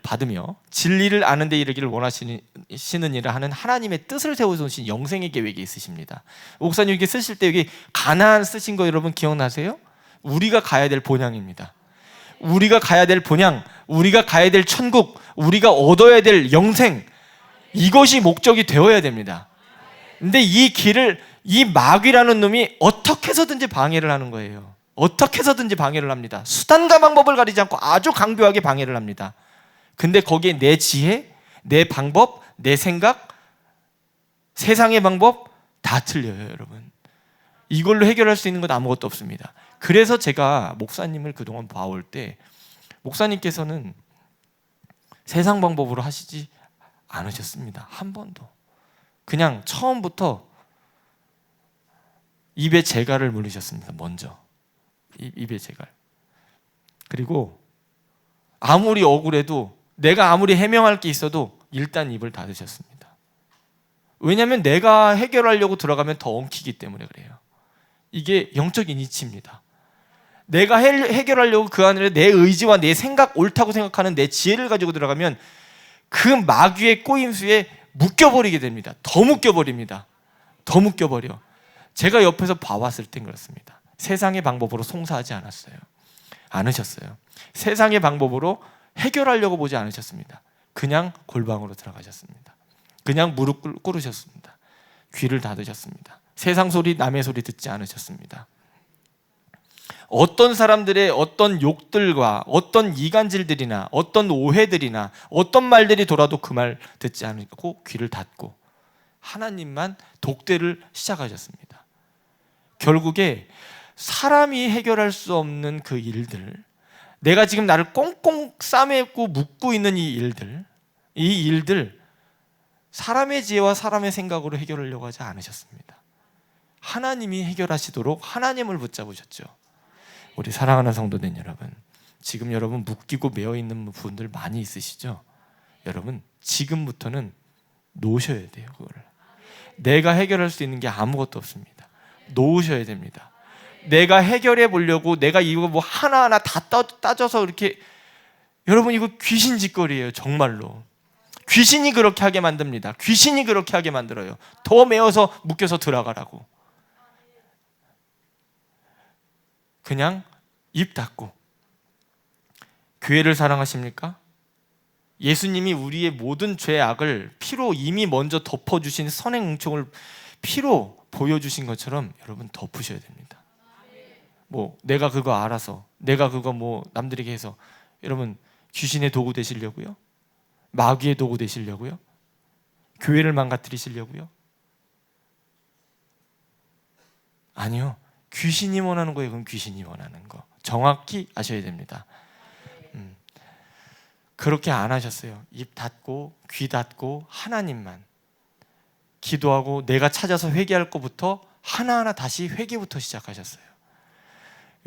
받으며 진리를 아는 데 이르기를 원하시는 일을 하는 하나님의 뜻을 세워놓으신 영생의 계획이 있으십니다. 목사님 이렇게 쓰실 때 여기 가나안 쓰신 거 여러분 기억나세요? 우리가 가야 될 본향입니다. 우리가 가야 될 본향, 우리가 가야 될 천국, 우리가 얻어야 될 영생, 이것이 목적이 되어야 됩니다. 근데 이 길을 이 마귀라는 놈이 어떻게 해서든지 방해를 하는 거예요. 어떻게 해서든지 방해를 합니다. 수단과 방법을 가리지 않고 아주 강교하게 방해를 합니다. 근데 거기에 내 지혜, 내 방법, 내 생각, 세상의 방법 다 틀려요, 여러분. 이걸로 해결할 수 있는 건 아무것도 없습니다. 그래서 제가 목사님을 그동안 봐올 때 목사님께서는 세상 방법으로 하시지 않으셨습니다. 한 번도. 그냥 처음부터 입에 재갈을 물리셨습니다. 먼저. 입에 재갈. 그리고 아무리 억울해도 내가 아무리 해명할 게 있어도 일단 입을 닫으셨습니다. 왜냐하면 내가 해결하려고 들어가면 더 엉키기 때문에 그래요. 이게 영적인 이치입니다. 내가 해결하려고 그 안에 내 의지와 내 생각, 옳다고 생각하는 내 지혜를 가지고 들어가면 그 마귀의 꼬임수에 묶여버리게 됩니다. 더 묶여버립니다. 더 묶여버려. 제가 옆에서 봐왔을 땐 그렇습니다. 세상의 방법으로 송사하지 않으셨어요. 세상의 방법으로 해결하려고 보지 않으셨습니다. 그냥 골방으로 들어가셨습니다. 그냥 무릎 꿇으셨습니다. 귀를 닫으셨습니다. 세상 소리, 남의 소리 듣지 않으셨습니다. 어떤 사람들의 어떤 욕들과 어떤 이간질들이나 어떤 오해들이나 어떤 말들이 돌아도 그 말 듣지 않고 귀를 닫고 하나님만 독대를 시작하셨습니다. 결국에 사람이 해결할 수 없는 그 일들, 내가 지금 나를 꽁꽁 싸매고 묶고 있는 이 일들 사람의 지혜와 사람의 생각으로 해결하려고 하지 않으셨습니다. 하나님이 해결하시도록 하나님을 붙잡으셨죠. 우리 사랑하는 성도된 여러분, 지금 여러분 묶이고 매어 있는 분들 많이 있으시죠? 여러분 지금부터는 놓으셔야 돼요. 그거를 내가 해결할 수 있는 게 아무것도 없습니다. 놓으셔야 됩니다. 내가 해결해 보려고 내가 이거 뭐 하나하나 다 따져서 이렇게, 여러분 이거 귀신 짓거리예요. 정말로 귀신이 그렇게 하게 만듭니다. 귀신이 그렇게 하게 만들어요. 더 매어서 묶여서 들어가라고. 그냥 입 닫고. 교회를 사랑하십니까? 예수님이 우리의 모든 죄악을 피로 이미 먼저 덮어주신 선행 은총을 피로 보여주신 것처럼 여러분 덮으셔야 됩니다. 뭐 내가 그거 알아서, 내가 그거 뭐 남들에게 해서 여러분 귀신의 도구 되시려고요? 마귀의 도구 되시려고요? 교회를 망가뜨리시려고요? 아니요. 귀신이 원하는 거예요. 그럼 귀신이 원하는 거 정확히 아셔야 됩니다. 그렇게 안 하셨어요. 입 닫고 귀 닫고 하나님만 기도하고 내가 찾아서 회개할 것부터 하나하나 다시 회개부터 시작하셨어요.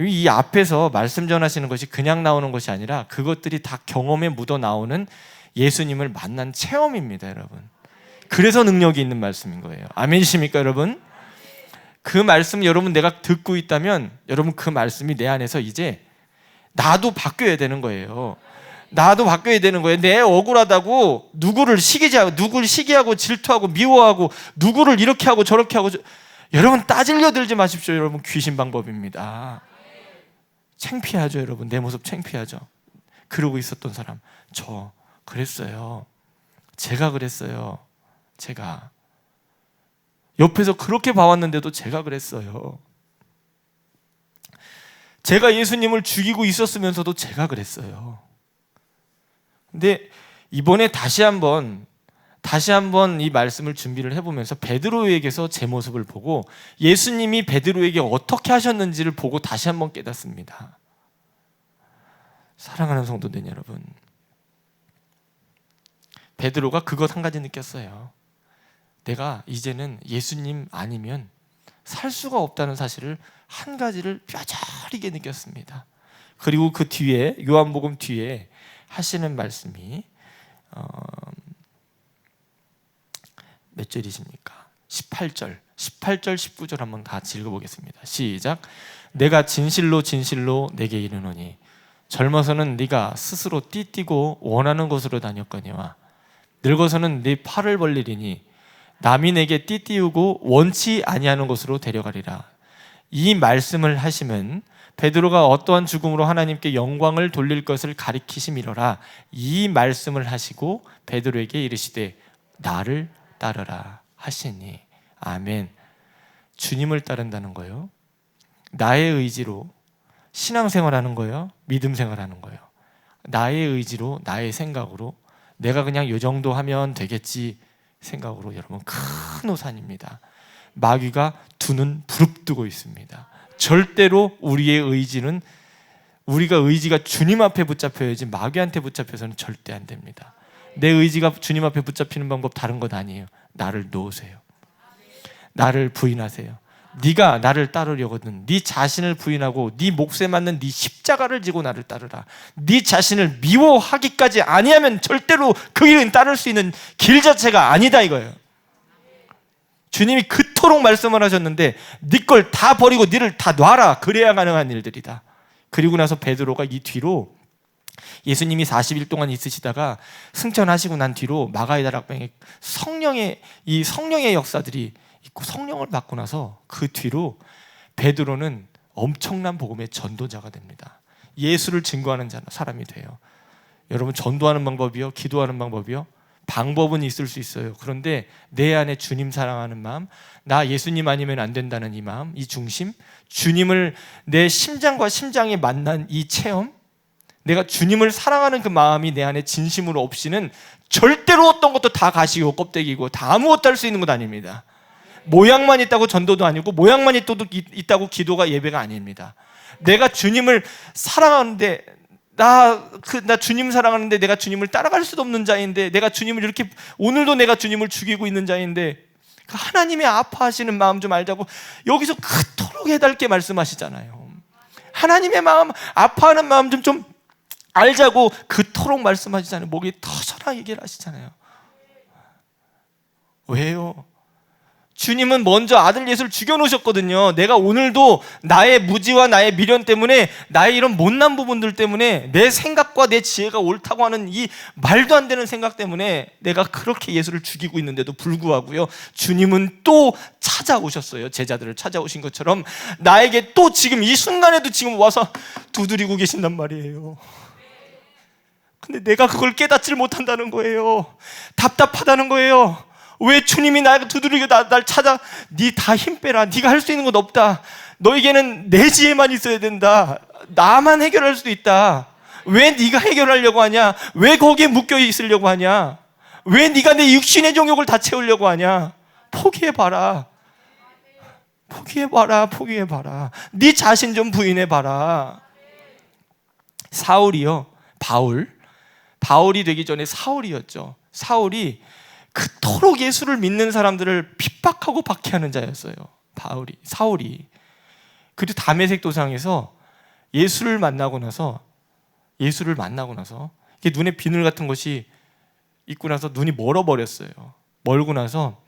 이 앞에서 말씀 전하시는 것이 그냥 나오는 것이 아니라 그것들이 다 경험에 묻어 나오는 예수님을 만난 체험입니다, 여러분. 그래서 능력이 있는 말씀인 거예요. 아멘이십니까, 여러분? 그 말씀 여러분 내가 듣고 있다면 여러분 그 말씀이 내 안에서 이제 나도 바뀌어야 되는 거예요. 나도 바뀌어야 되는 거예요. 내 억울하다고 누구를 시기하고 질투하고 미워하고 누구를 이렇게 하고 저렇게 하고 여러분 따질려 들지 마십시오. 여러분 귀신 방법입니다. 창피하죠, 여러분. 내 모습 창피하죠. 그러고 있었던 사람, 저 그랬어요. 제가 그랬어요. 제가 옆에서 그렇게 봐왔는데도 제가 그랬어요. 제가 예수님을 죽이고 있었으면서도 제가 그랬어요. 근데 이번에 다시 한번 이 말씀을 준비를 해보면서 베드로에게서 제 모습을 보고 예수님이 베드로에게 어떻게 하셨는지를 보고 다시 한번 깨닫습니다. 사랑하는 성도들 여러분, 베드로가 그것 한 가지 느꼈어요. 내가 이제는 예수님 아니면 살 수가 없다는 사실을 한 가지를 뼈저리게 느꼈습니다. 그리고 그 뒤에 요한복음 뒤에 하시는 말씀이 몇 절이십니까? 18절, 19절 한번 같이 읽어보겠습니다. 시작. 내가 진실로 진실로 내게 이르노니 젊어서는 네가 스스로 띠띠고 원하는 곳으로 다녔거니와 늙어서는 네 팔을 벌리리니 남이 내게 띠띠우고 원치 아니하는 곳으로 데려가리라. 이 말씀을 하시면 베드로가 어떠한 죽음으로 하나님께 영광을 돌릴 것을 가리키심이로라. 이 말씀을 하시고 베드로에게 이르시되 나를 따르라 하시니. 아멘. 주님을 따른다는 거예요. 나의 의지로 신앙생활하는 거예요. 믿음생활하는 거예요. 나의 의지로 나의 생각으로 내가 그냥 이 정도 하면 되겠지 생각으로 여러분 큰 오산입니다. 마귀가 두 눈 부릅뜨고 있습니다. 절대로 우리의 의지는 우리가 의지가 주님 앞에 붙잡혀야지 마귀한테 붙잡혀서는 절대 안 됩니다. 내 의지가 주님 앞에 붙잡히는 방법 다른 것 아니에요. 나를 놓으세요. 나를 부인하세요. 네가 나를 따르려거든 네 자신을 부인하고 네 몫에 맞는 네 십자가를 지고 나를 따르라. 네 자신을 미워하기까지 아니하면 절대로 그 길은 따를 수 있는 길 자체가 아니다 이거예요. 주님이 그토록 말씀을 하셨는데 네 걸 다 버리고 네를 다 놔라. 그래야 가능한 일들이다. 그리고 나서 베드로가 이 뒤로 예수님이 40일 동안 있으시다가 승천하시고 난 뒤로 마가의 다락방에 성령의 역사들이 있고 성령을 받고 나서 그 뒤로 베드로는 엄청난 복음의 전도자가 됩니다. 예수를 증거하는 사람이 돼요. 여러분, 전도하는 방법이요, 기도하는 방법이요, 방법은 있을 수 있어요. 그런데 내 안에 주님 사랑하는 마음, 나 예수님 아니면 안 된다는 이 마음, 이 중심, 주님을 내 심장과 심장에 만난 이 체험, 내가 주님을 사랑하는 그 마음이 내 안에 진심으로 없이는 절대로 어떤 것도 다 가시고 껍데기고 다 아무것도 할 수 있는 것 아닙니다. 모양만 있다고 전도도 아니고 모양만 있다고 기도가 예배가 아닙니다. 내가 주님을 사랑하는데 나 주님 사랑하는데 내가 주님을 따라갈 수도 없는 자인데, 내가 주님을 이렇게 오늘도 내가 주님을 죽이고 있는 자인데, 그 하나님의 아파하시는 마음 좀 알자고 여기서 그토록 해달게 말씀하시잖아요. 하나님의 마음, 아파하는 마음 좀 알자고 그토록 말씀하시잖아요. 목이 터져라 얘기를 하시잖아요. 왜요? 주님은 먼저 아들 예수를 죽여놓으셨거든요. 내가 오늘도 나의 무지와 나의 미련 때문에, 나의 이런 못난 부분들 때문에, 내 생각과 내 지혜가 옳다고 하는 이 말도 안 되는 생각 때문에 내가 그렇게 예수를 죽이고 있는데도 불구하고요, 주님은 또 찾아오셨어요. 제자들을 찾아오신 것처럼 나에게 또 지금 이 순간에도 지금 와서 두드리고 계신단 말이에요. 근데 내가 그걸 깨닫질 못한다는 거예요. 답답하다는 거예요. 왜 주님이 나를 두드리고 날 찾아, 네 다 힘 빼라, 네가 할 수 있는 건 없다, 너에게는 내 지혜만 있어야 된다, 나만 해결할 수도 있다, 왜 네가 해결하려고 하냐, 왜 거기에 묶여 있으려고 하냐, 왜 네가 내 육신의 정욕을 다 채우려고 하냐, 포기해봐라, 포기해봐라, 포기해봐라. 네 자신 좀 부인해봐라. 사울이요, 바울이 되기 전에 사울이었죠. 사울이 그토록 예수를 믿는 사람들을 핍박하고 박해하는 자였어요. 사울이. 그리고 다메섹 도상에서 예수를 만나고 나서 눈에 비늘 같은 것이 있고 나서 눈이 멀어버렸어요. 멀고 나서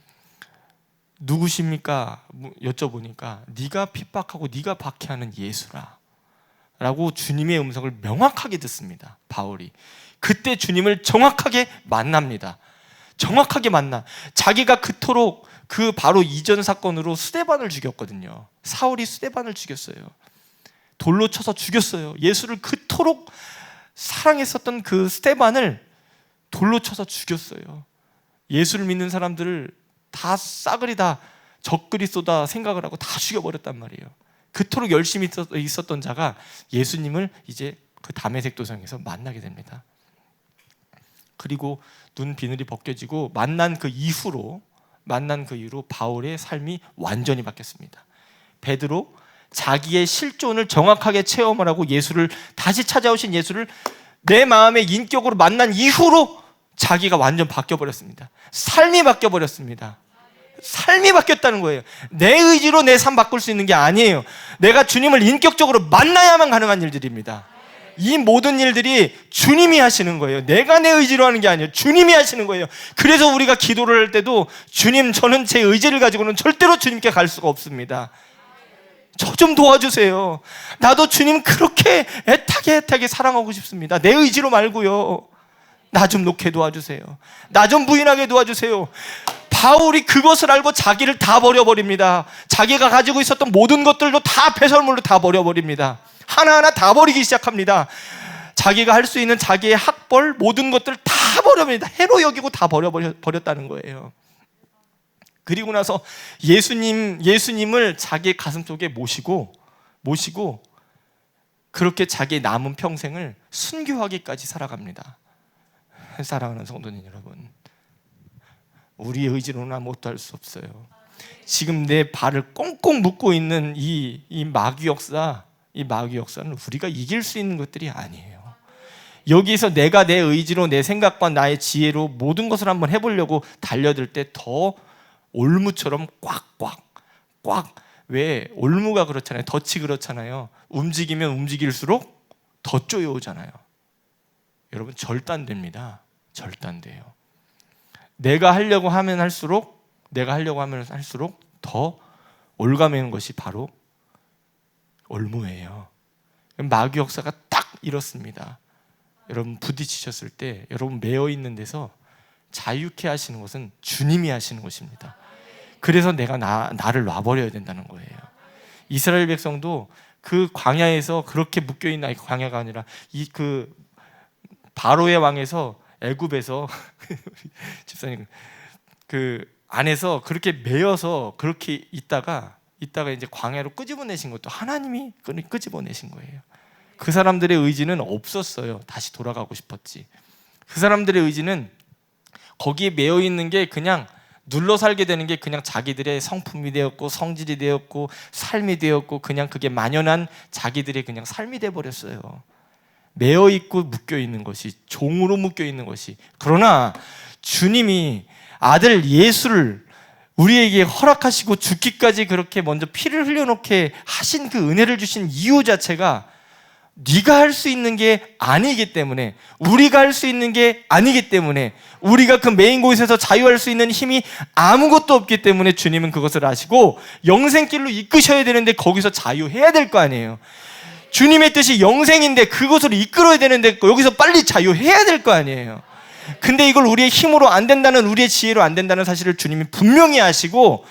누구십니까? 여쭤보니까 네가 핍박하고 네가 박해하는 예수라 라고 주님의 음성을 명확하게 듣습니다. 바울이. 그때 주님을 정확하게 만납니다. 정확하게 만나. 자기가 그토록 그 바로 이전 사건으로 스데반을 죽였거든요. 사울이 스데반을 죽였어요. 돌로 쳐서 죽였어요. 예수를 그토록 사랑했었던 그 스데반을 돌로 쳐서 죽였어요. 예수를 믿는 사람들을 다 싸그리 다 적그리스도다 생각을 하고 다 죽여버렸단 말이에요. 그토록 열심히 있었던 자가 예수님을 이제 그 다메섹 도상에서 만나게 됩니다. 그리고 눈 비늘이 벗겨지고 만난 그 이후로 바울의 삶이 완전히 바뀌었습니다. 베드로, 자기의 실존을 정확하게 체험을 하고 예수를 다시 찾아오신 예수를 내 마음의 인격으로 만난 이후로 자기가 완전 바뀌어버렸습니다. 삶이 바뀌어버렸습니다. 삶이 바뀌었다는 거예요. 내 의지로 내 삶 바꿀 수 있는 게 아니에요. 내가 주님을 인격적으로 만나야만 가능한 일들입니다. 이 모든 일들이 주님이 하시는 거예요. 내가 내 의지로 하는 게 아니에요. 주님이 하시는 거예요. 그래서 우리가 기도를 할 때도 주님, 저는 제 의지를 가지고는 절대로 주님께 갈 수가 없습니다. 저 좀 도와주세요. 나도 주님 그렇게 애타게 사랑하고 싶습니다. 내 의지로 말고요. 나 좀 놓게 도와주세요. 나 좀 부인하게 도와주세요. 바울이 그것을 알고 자기를 다 버려버립니다. 자기가 가지고 있었던 모든 것들도 다 배설물로 다 버려버립니다. 하나하나 다 버리기 시작합니다. 자기가 할 수 있는 자기의 학벌, 모든 것들을 다 버려버립니다. 해로 여기고 다 버렸다는 거예요. 그리고 나서 예수님을 자기의 가슴 속에 모시고 그렇게 자기의 남은 평생을 순교하기까지 살아갑니다. 사랑하는 성도님 여러분, 우리의 의지로는 아무것도 할 수 없어요. 지금 내 발을 꽁꽁 묶고 있는 이 마귀 역사는 우리가 이길 수 있는 것들이 아니에요. 여기서 내가 내 의지로, 내 생각과 나의 지혜로 모든 것을 한번 해보려고 달려들 때 더 올무처럼 꽉 왜 올무가 그렇잖아요. 덫이 그렇잖아요. 움직이면 움직일수록 더 쪼여오잖아요. 여러분 절단됩니다. 절단돼요. 내가 하려고 하면 할수록 더 올가매는 것이 바로 올무예요. 마귀 역사가 딱 이렇습니다. 여러분 부딪히셨을 때 여러분 매여 있는 데서 자유케 하시는 것은 주님이 하시는 것입니다. 그래서 내가 나를 놔버려야 된다는 거예요. 이스라엘 백성도 그 광야에서 그렇게 묶여 있는 광야가 아니라 이 그 바로의 왕에서 애굽에서 집사님 그 안에서 그렇게 매여서 그렇게 있다가 이제 광야로 끄집어내신 것도 하나님이 끄집어내신 거예요. 그 사람들의 의지는 없었어요. 다시 돌아가고 싶었지. 그 사람들의 의지는 거기에 매여 있는 게 그냥 눌러 살게 되는 게 그냥 자기들의 성품이 되었고 성질이 되었고 삶이 되었고 그냥 그게 만연한 자기들의 그냥 삶이 돼 버렸어요. 매여 있고 묶여 있는 것이, 종으로 묶여 있는 것이. 그러나 주님이 아들 예수를 우리에게 허락하시고 죽기까지 그렇게 먼저 피를 흘려놓게 하신 그 은혜를 주신 이유 자체가 네가 할 수 있는 게 아니기 때문에, 우리가 할 수 있는 게 아니기 때문에, 우리가 그 메인 곳에서 자유할 수 있는 힘이 아무것도 없기 때문에 주님은 그것을 아시고 영생길로 이끄셔야 되는데 거기서 자유해야 될 거 아니에요. 주님의 뜻이 영생인데 그것을 이끌어야 되는데 여기서 빨리 자유해야 될 거 아니에요. 근데 이걸 우리의 힘으로 안 된다는, 우리의 지혜로 안 된다는 사실을 주님이 분명히 아시고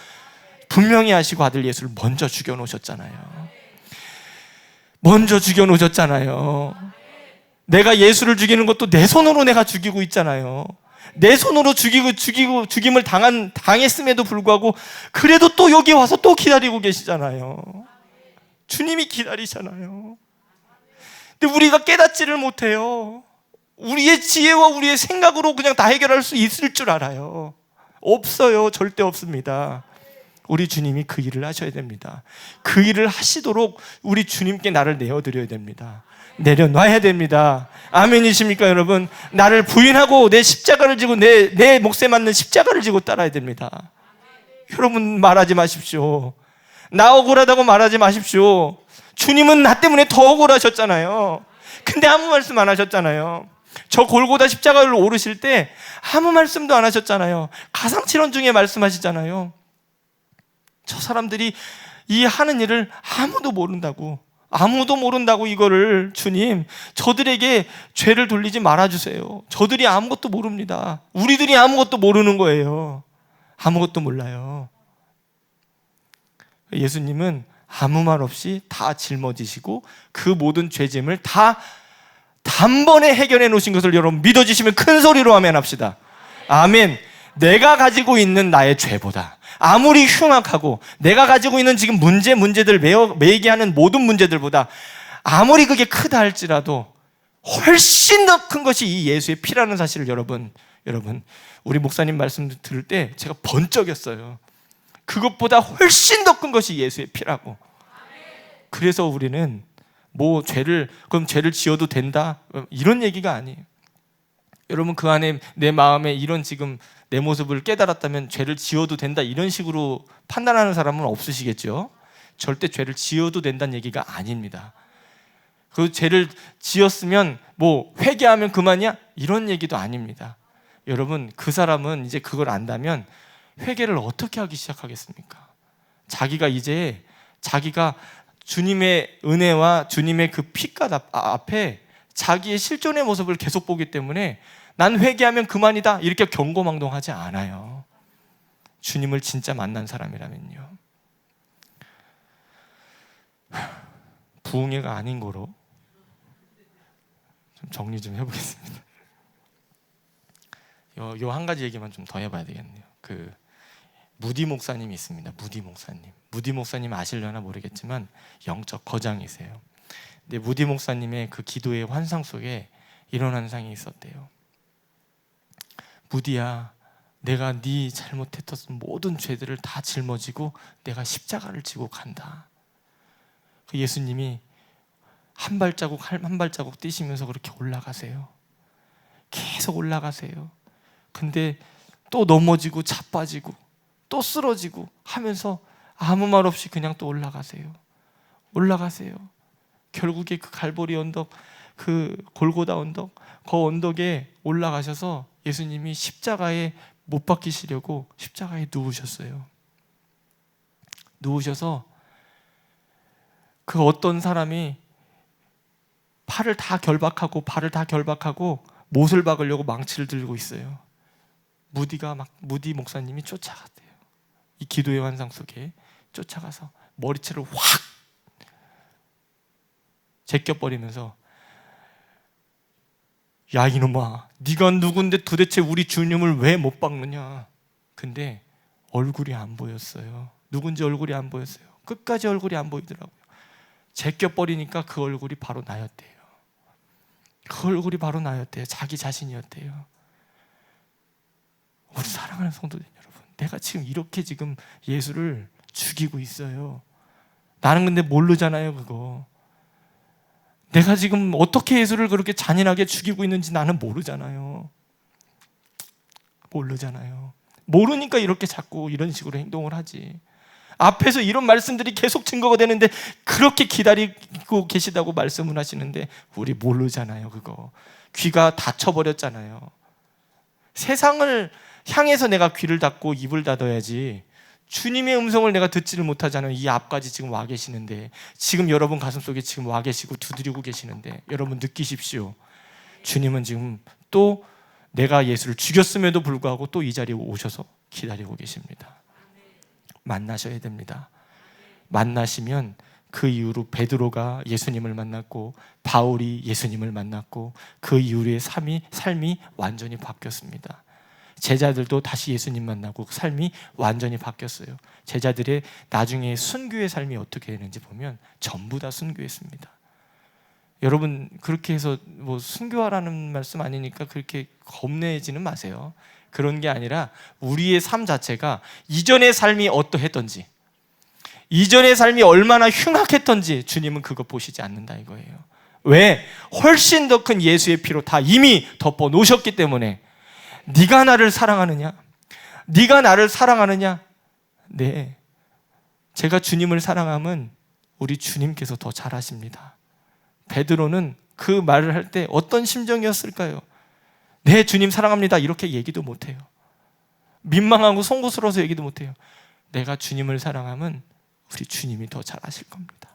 아들 예수를 먼저 죽여놓으셨잖아요. 먼저 죽여놓으셨잖아요. 내가 예수를 죽이는 것도 내 손으로 내가 죽이고 있잖아요. 내 손으로 죽임을 당했음에도 불구하고 그래도 또 여기 와서 또 기다리고 계시잖아요. 주님이 기다리잖아요. 근데 우리가 깨닫지를 못해요. 우리의 지혜와 우리의 생각으로 그냥 다 해결할 수 있을 줄 알아요. 없어요. 절대 없습니다. 우리 주님이 그 일을 하셔야 됩니다. 그 일을 하시도록 우리 주님께 나를 내어드려야 됩니다. 내려놔야 됩니다. 아멘이십니까 여러분? 나를 부인하고 내 십자가를 지고 내 몫에 맞는 십자가를 지고 따라야 됩니다. 여러분 말하지 마십시오. 나 억울하다고 말하지 마십시오. 주님은 나 때문에 더 억울하셨잖아요. 근데 아무 말씀 안 하셨잖아요. 저 골고다 십자가를 오르실 때 아무 말씀도 안 하셨잖아요. 가상칠언 중에 말씀하시잖아요. 저 사람들이 이 하는 일을 아무도 모른다고 이거를 주님 저들에게 죄를 돌리지 말아주세요. 저들이 아무것도 모릅니다. 우리들이 아무것도 모르는 거예요. 아무것도 몰라요. 예수님은 아무 말 없이 다 짊어지시고 그 모든 죄짐을 다 단번에 해결해 놓으신 것을 여러분 믿어주시면 큰 소리로 아멘 합시다. 아멘. 내가 가지고 있는 나의 죄보다 아무리 흉악하고 내가 가지고 있는 지금 문제들 매이게 하는 모든 문제들보다 아무리 그게 크다 할지라도 훨씬 더 큰 것이 이 예수의 피라는 사실을 여러분 우리 목사님 말씀 들을 때 제가 번쩍였어요. 그것보다 훨씬 더 큰 것이 예수의 피라고. 그래서 우리는 그럼 죄를 지어도 된다 이런 얘기가 아니에요. 여러분 그 안에 내 마음에 이런 지금 내 모습을 깨달았다면 죄를 지어도 된다 이런 식으로 판단하는 사람은 없으시겠죠. 절대 죄를 지어도 된다는 얘기가 아닙니다. 그 죄를 지었으면 회개하면 그만이야 이런 얘기도 아닙니다. 여러분 그 사람은 이제 그걸 안다면 회개를 어떻게 하기 시작하겠습니까? 자기가 주님의 은혜와 주님의 그 피값 앞에 자기의 실존의 모습을 계속 보기 때문에 난 회개하면 그만이다 이렇게 경고망동하지 않아요. 주님을 진짜 만난 사람이라면요. 부흥회가 아닌 거로 좀 정리 좀 해보겠습니다. 요 한 가지 얘기만 좀 더 해봐야 되겠네요. 그 무디 목사님이 있습니다. 무디 목사님 아시려나 모르겠지만 영적 거장이세요. 근데 무디 목사님의 그 기도의 환상 속에 이런 환상이 있었대요. 무디야, 내가 네 잘못했던 모든 죄들을 다 짊어지고 내가 십자가를 지고 간다. 그 예수님이 한 발자국 뛰시면서 그렇게 올라가세요. 계속 올라가세요. 근데 또 넘어지고 자빠지고 또 쓰러지고 하면서 아무 말 없이 그냥 또 올라가세요. 올라가세요. 결국에 그 갈보리 언덕, 그 골고다 언덕, 그 언덕에 올라가셔서 예수님이 십자가에 못 박히시려고 십자가에 누우셨어요. 누우셔서 그 어떤 사람이 팔을 다 결박하고 못을 박으려고 망치를 들고 있어요. 무디 목사님이 쫓아갔대요. 이 기도의 환상 속에 쫓아가서 머리채를 확 제껴버리면서, 야 이놈아, 네가 누군데 도대체 우리 주님을 왜 못 박느냐. 근데 얼굴이 안 보였어요. 누군지 얼굴이 안 보였어요. 끝까지 얼굴이 안 보이더라고요. 제껴버리니까 그 얼굴이 바로 나였대요. 그 얼굴이 바로 나였대요. 자기 자신이었대요. 우리 사랑하는 성도들 여러분, 내가 지금 이렇게 지금 예수를 죽이고 있어요. 나는 근데 모르잖아요. 그거 내가 지금 어떻게 예수를 그렇게 잔인하게 죽이고 있는지 나는 모르잖아요. 모르니까 이렇게 자꾸 이런 식으로 행동을 하지. 앞에서 이런 말씀들이 계속 증거가 되는데 그렇게 기다리고 계시다고 말씀을 하시는데 우리 모르잖아요. 그거 귀가 닫혀버렸잖아요. 세상을 향해서 내가 귀를 닫고 입을 닫아야지 주님의 음성을 내가 듣지를 못하잖아요. 이 앞까지 지금 와 계시는데, 지금 여러분 가슴속에 지금 와 계시고 두드리고 계시는데, 여러분 느끼십시오. 주님은 지금 또 내가 예수를 죽였음에도 불구하고 또 이 자리에 오셔서 기다리고 계십니다. 만나셔야 됩니다. 만나시면 그 이후로 베드로가 예수님을 만났고 바울이 예수님을 만났고 그 이후로의 삶이 완전히 바뀌었습니다. 제자들도 다시 예수님 만나고 삶이 완전히 바뀌었어요. 제자들의 나중에 순교의 삶이 어떻게 되는지 보면 전부 다 순교했습니다. 여러분 그렇게 해서 뭐 순교하라는 말씀 아니니까 그렇게 겁내지는 마세요. 그런 게 아니라 우리의 삶 자체가 이전의 삶이 어떠했던지, 이전의 삶이 얼마나 흉악했던지 주님은 그거 보시지 않는다 이거예요. 왜? 훨씬 더 큰 예수의 피로 다 이미 덮어 놓으셨기 때문에. 네가 나를 사랑하느냐? 네가 나를 사랑하느냐? 네, 제가 주님을 사랑하면 우리 주님께서 더 잘하십니다. 베드로는 그 말을 할 때 어떤 심정이었을까요? 네, 주님 사랑합니다 이렇게 얘기도 못해요. 민망하고 송구스러워서 얘기도 못해요. 내가 주님을 사랑하면 우리 주님이 더 잘하실 겁니다.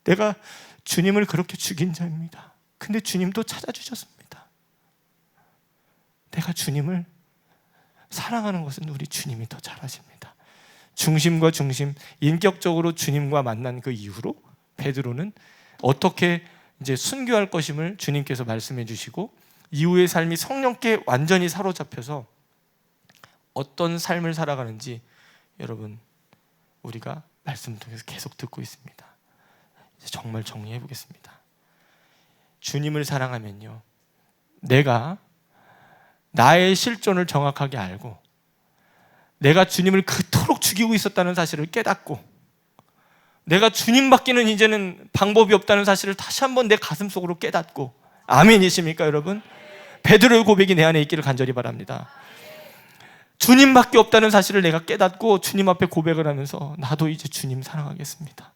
내가 주님을 그렇게 죽인 자입니다. 근데 주님도 찾아주셨습니다. 내가 주님을 사랑하는 것은 우리 주님이 더 잘하십니다. 중심과 중심, 인격적으로 주님과 만난 그 이후로 베드로는 어떻게 이제 순교할 것임을 주님께서 말씀해 주시고 이후의 삶이 성령께 완전히 사로잡혀서 어떤 삶을 살아가는지 여러분 우리가 말씀을 통해서 계속 듣고 있습니다. 이제 정말 정리해 보겠습니다. 주님을 사랑하면요, 내가 나의 실존을 정확하게 알고 내가 주님을 그토록 죽이고 있었다는 사실을 깨닫고 내가 주님밖에는 이제는 방법이 없다는 사실을 다시 한번 내 가슴속으로 깨닫고, 아멘이십니까 여러분? 베드로의 고백이 내 안에 있기를 간절히 바랍니다. 주님밖에 없다는 사실을 내가 깨닫고 주님 앞에 고백을 하면서 나도 이제 주님 사랑하겠습니다.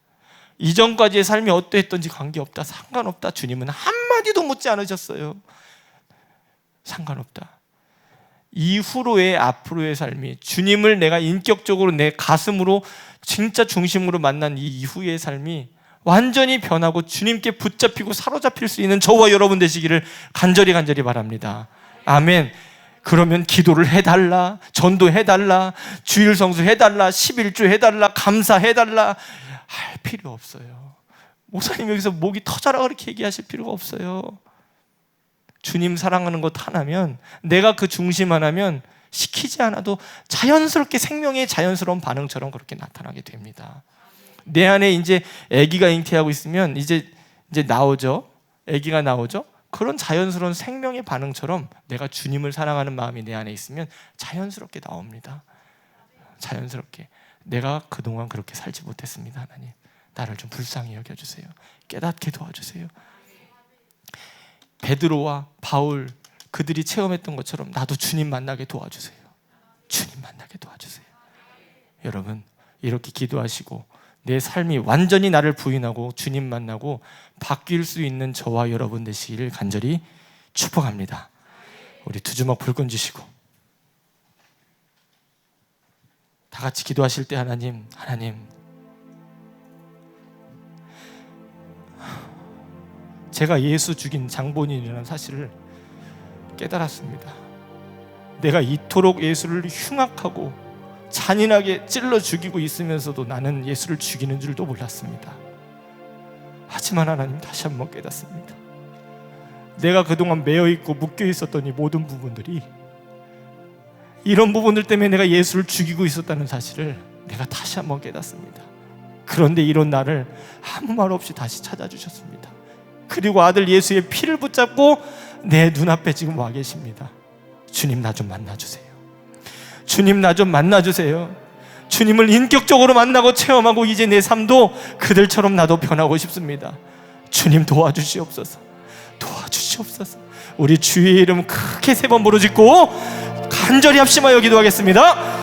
이전까지의 삶이 어떠했던지 관계없다, 상관없다. 주님은 한마디도 묻지 않으셨어요. 상관없다. 이후로의 앞으로의 삶이 주님을 내가 인격적으로 내 가슴으로 진짜 중심으로 만난 이 이후의 삶이 완전히 변하고 주님께 붙잡히고 사로잡힐 수 있는 저와 여러분 되시기를 간절히 바랍니다. 아멘. 그러면 기도를 해달라, 전도해달라, 주일 성수 해달라, 11조 해달라, 감사해달라 할 필요 없어요. 목사님 여기서 목이 터져라 그렇게 얘기하실 필요가 없어요. 주님 사랑하는 것 하나면, 내가 그 중심 하나면 시키지 않아도 자연스럽게 생명의 자연스러운 반응처럼 그렇게 나타나게 됩니다. 내 안에 이제 아기가 잉태하고 있으면 이제 나오죠. 아기가 나오죠. 그런 자연스러운 생명의 반응처럼 내가 주님을 사랑하는 마음이 내 안에 있으면 자연스럽게 나옵니다. 자연스럽게. 내가 그동안 그렇게 살지 못했습니다. 하나님, 나를 좀 불쌍히 여겨주세요. 깨닫게 도와주세요. 베드로와 바울 그들이 체험했던 것처럼 나도 주님 만나게 도와주세요. 주님 만나게 도와주세요. 여러분 이렇게 기도하시고 내 삶이 완전히 나를 부인하고 주님 만나고 바뀔 수 있는 저와 여러분 되시기를 간절히 축복합니다. 우리 두 주먹 불끈 주시고 다 같이 기도하실 때 하나님 제가 예수 죽인 장본인이라는 사실을 깨달았습니다. 내가 이토록 예수를 흉악하고 잔인하게 찔러 죽이고 있으면서도 나는 예수를 죽이는 줄도 몰랐습니다. 하지만 하나님 다시 한번 깨닫습니다. 내가 그동안 매여있고 묶여있었던 이 모든 부분들이 이런 부분들 때문에 내가 예수를 죽이고 있었다는 사실을 내가 다시 한번 깨닫습니다. 그런데 이런 나를 아무 말 없이 다시 찾아주셨습니다. 그리고 아들 예수의 피를 붙잡고 내 눈앞에 지금 와 계십니다. 주님 나 좀 만나주세요. 주님 나 좀 만나주세요. 주님을 인격적으로 만나고 체험하고 이제 내 삶도 그들처럼 나도 변하고 싶습니다. 주님 도와주시옵소서. 도와주시옵소서. 우리 주의 이름 크게 3번 부르짖고 간절히 합심하여 기도하겠습니다.